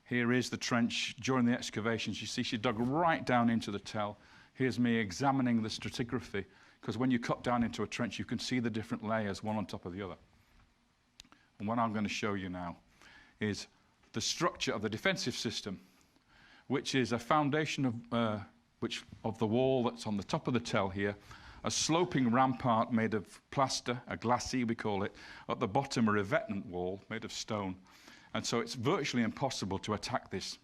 Here is the trench during the excavations. You see she dug right down into the tell. Here's me examining the stratigraphy, because when you cut down into a trench, you can see the different layers, one on top of the other. And what I'm going to show you now is the structure of the defensive system, which is a foundation of the wall that's on the top of the tell here, a sloping rampart made of plaster, a glacis we call it, at the bottom a revetment wall made of stone. And so it's virtually impossible to attack this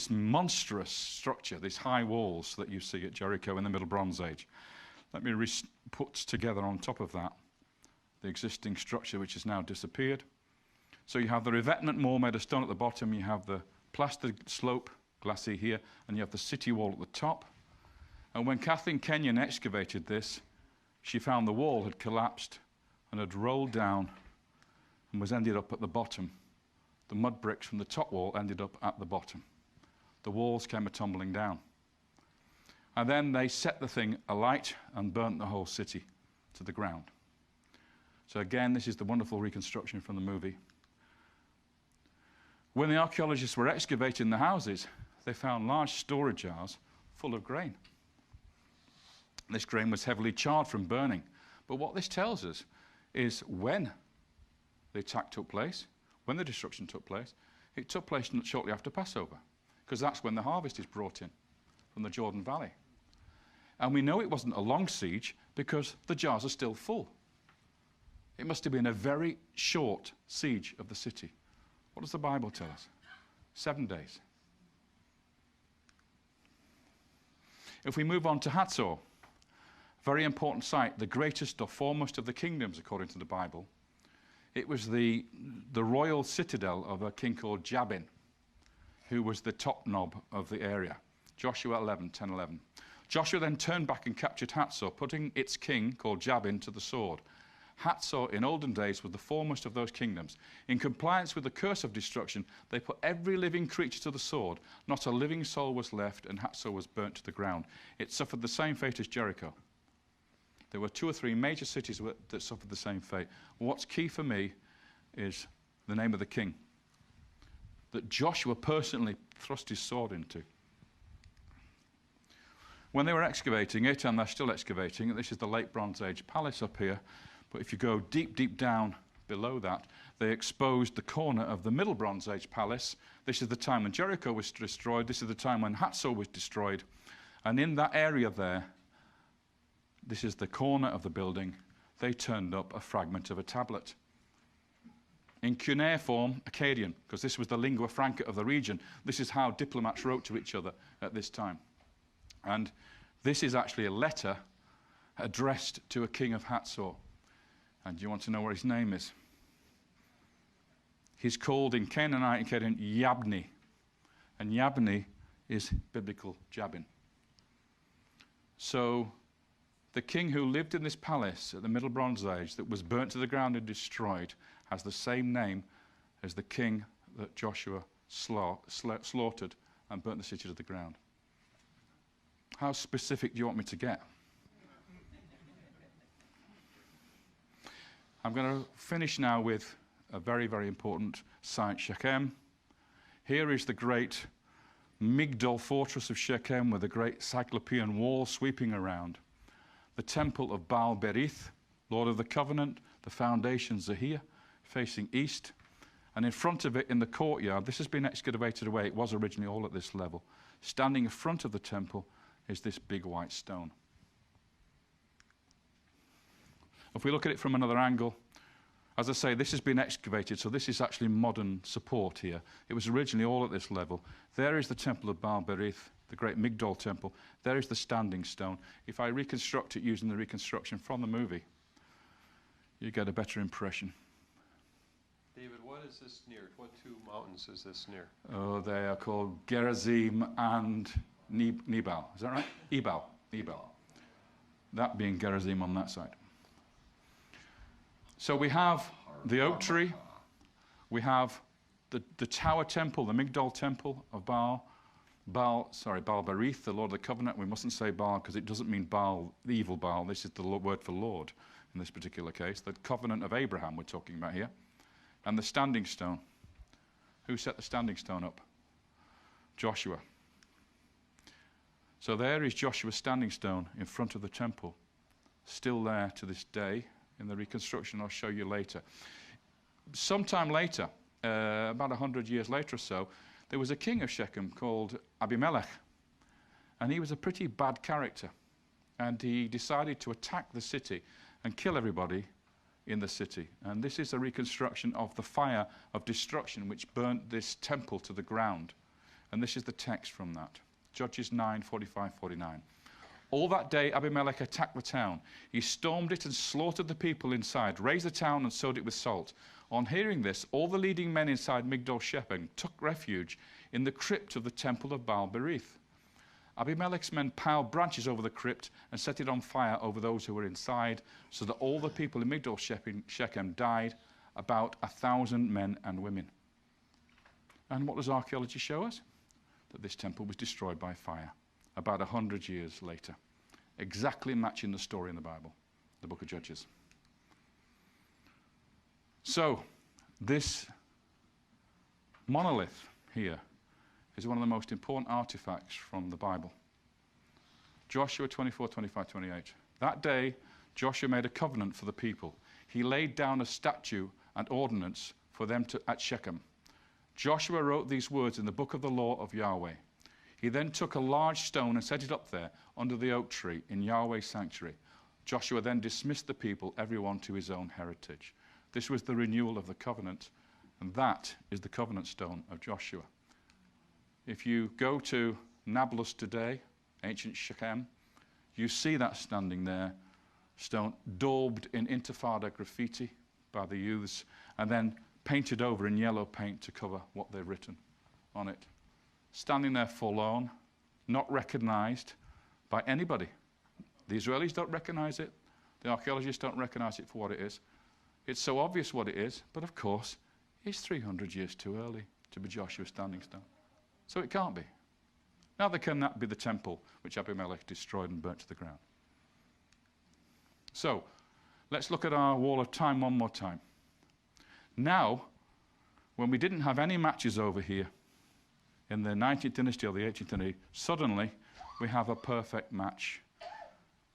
monstrous structure, these high walls that you see at Jericho in the Middle Bronze Age. Let me put together on top of that the existing structure, which has now disappeared. So you have the revetment moor made of stone at the bottom, you have the plastered slope, glassy here, and you have the city wall at the top. And when Kathleen Kenyon excavated this, she found the wall had collapsed and had rolled down and was ended up at the bottom. The mud bricks from the top wall ended up at the bottom. The walls came tumbling down. And then they set the thing alight and burnt the whole city to the ground. So again, this is the wonderful reconstruction from the movie. When the archaeologists were excavating the houses, they found large storage jars full of grain. This grain was heavily charred from burning. But what this tells us is when the attack took place, when the destruction took place, it took place shortly after Passover, because that's when the harvest is brought in from the Jordan Valley. And we know it wasn't a long siege because the jars are still full. It must have been a very short siege of the city. What does the Bible tell us? 7 days. If we move on to Hatzor, very important site, the greatest or foremost of the kingdoms, according to the Bible. It was the royal citadel of a king called Jabin, who was the top knob of the area. Joshua 10:11. Joshua then turned back and captured Hatzor, putting its king, called Jabin, to the sword. Hatzor in olden days was the foremost of those kingdoms. In compliance with the curse of destruction, they put every living creature to the sword. Not a living soul was left, and Hatzor was burnt to the ground. It suffered the same fate as Jericho. There were 2 or 3 major cities that suffered the same fate. What's key for me is the name of the king that Joshua personally thrust his sword into. When they were excavating it, and they're still excavating, this is the late Bronze Age palace up here, but if you go deep, deep down below that, they exposed the corner of the Middle Bronze Age palace. This is the time when Jericho was destroyed. This is the time when Hatzor was destroyed. And in that area there, this is the corner of the building, they turned up a fragment of a tablet. In cuneiform, Akkadian, because this was the lingua franca of the region. This is how diplomats wrote to each other at this time. And this is actually a letter addressed to a king of Hatzor. And do you want to know what his name is? He's called in Canaanite Akkadian Yabni. And Yabni is biblical Jabin. So the king who lived in this palace at the Middle Bronze Age that was burnt to the ground and destroyed has the same name as the king that Joshua slaughtered and burnt the city to the ground. How specific do you want me to get? I'm going to finish now with a very, very important site, Shechem. Here is the great Migdol fortress of Shechem with a great cyclopean wall sweeping around. The temple of Baal Berith, Lord of the Covenant, the foundations are here, facing east. And in front of it, in the courtyard, this has been excavated away. It was originally all at this level. Standing in front of the temple is this big white stone. If we look at it from another angle, as I say, this has been excavated, so this is actually modern support here. It was originally all at this level. There is the temple of Baal Berith, the great Migdol temple. There is the standing stone. If I reconstruct it using the reconstruction from the movie, you get a better impression. David, what is this near? What 2 mountains is this near? Oh, they are called Gerizim and Nebal. Is that right? Ebal. That being Gerizim on that side. So we have the oak tree. We have the tower temple, the Migdol temple of Baal Berith, the Lord of the Covenant. We mustn't say Baal because it doesn't mean Baal, the evil Baal. This is the word for Lord in this particular case. The covenant of Abraham we're talking about here. And the standing stone. Who set the standing stone up? Joshua. So there is Joshua's standing stone in front of the temple. Still there to this day in the reconstruction I'll show you later. Sometime later, about 100 years later or so, there was a king of Shechem called Abimelech. And he was a pretty bad character. And he decided to attack the city and kill everybody in the city. And this is a reconstruction of the fire of destruction which burnt this temple to the ground. And this is the text from that. Judges 9:45-49. All that day Abimelech attacked the town. He stormed it and slaughtered the people inside, razed the town and sowed it with salt. On hearing this, all the leading men inside Migdol Shechem took refuge in the crypt of the temple of Baal Berith. Abimelech's men piled branches over the crypt and set it on fire over those who were inside, so that all the people in Migdol Shechem died, about 1,000 men and women. And what does archaeology show us? That this temple was destroyed by fire about 100 years later, exactly matching the story in the Bible, the book of Judges. So, this monolith here is one of the most important artifacts from the Bible. Joshua 24, 25, 28. That day, Joshua made a covenant for the people. He laid down a statute and ordinance for them at Shechem. Joshua wrote these words in the book of the law of Yahweh. He then took a large stone and set it up there under the oak tree in Yahweh's sanctuary. Joshua then dismissed the people, everyone to his own heritage. This was the renewal of the covenant, and that is the covenant stone of Joshua. If you go to Nablus today, ancient Shechem, you see that standing there, stone daubed in Intifada graffiti by the youths, and then painted over in yellow paint to cover what they've written on it. Standing there forlorn, not recognized by anybody. The Israelis don't recognize it. The archaeologists don't recognize it for what it is. It's so obvious what it is, but of course, it's 300 years too early to be Joshua's standing stone. So it can't be. Neither can that be the temple which Abimelech destroyed and burnt to the ground. So, let's look at our wall of time one more time. Now, when we didn't have any matches over here in the 19th dynasty or the 18th dynasty, suddenly we have a perfect match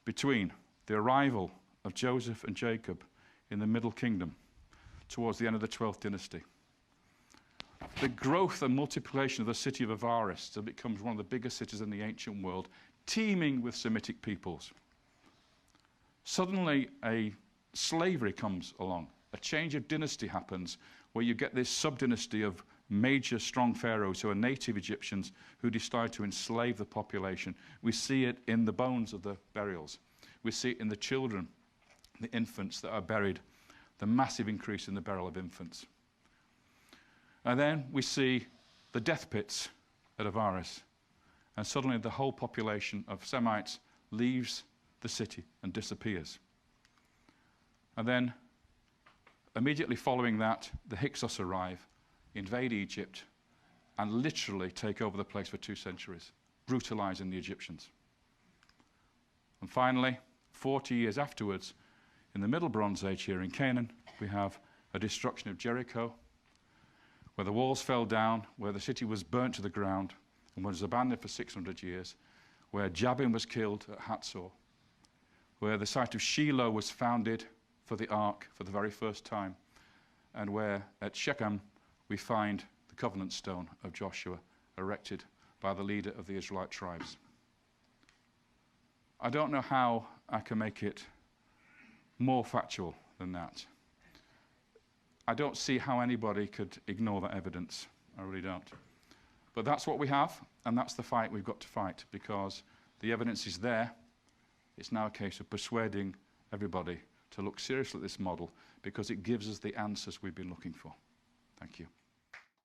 between the arrival of Joseph and Jacob in the Middle Kingdom towards the end of the 12th dynasty. The growth and multiplication of the city of Avaris, so it becomes one of the biggest cities in the ancient world, teeming with Semitic peoples. Suddenly a slavery comes along. A change of dynasty happens where you get this sub-dynasty of major strong pharaohs who are native Egyptians who decide to enslave the population. We see it in the bones of the burials. We see it in the children, the infants that are buried, the massive increase in the burial of infants. And then we see the death pits at Avaris. And suddenly the whole population of Semites leaves the city and disappears. And then immediately following that, the Hyksos arrive, invade Egypt, and literally take over the place for 2 centuries, brutalizing the Egyptians. And finally, 40 years afterwards, in the Middle Bronze Age here in Canaan, we have a destruction of Jericho, where the walls fell down, where the city was burnt to the ground, and was abandoned for 600 years, where Jabin was killed at Hatzor, where the site of Shiloh was founded for the ark for the very first time, and where at Shechem we find the covenant stone of Joshua erected by the leader of the Israelite tribes. I don't know how I can make it more factual than that. I don't see how anybody could ignore that evidence. I really don't. But that's what we have, and that's the fight we've got to fight, because the evidence is there. It's now a case of persuading everybody to look seriously at this model, because it gives us the answers we've been looking for. Thank you.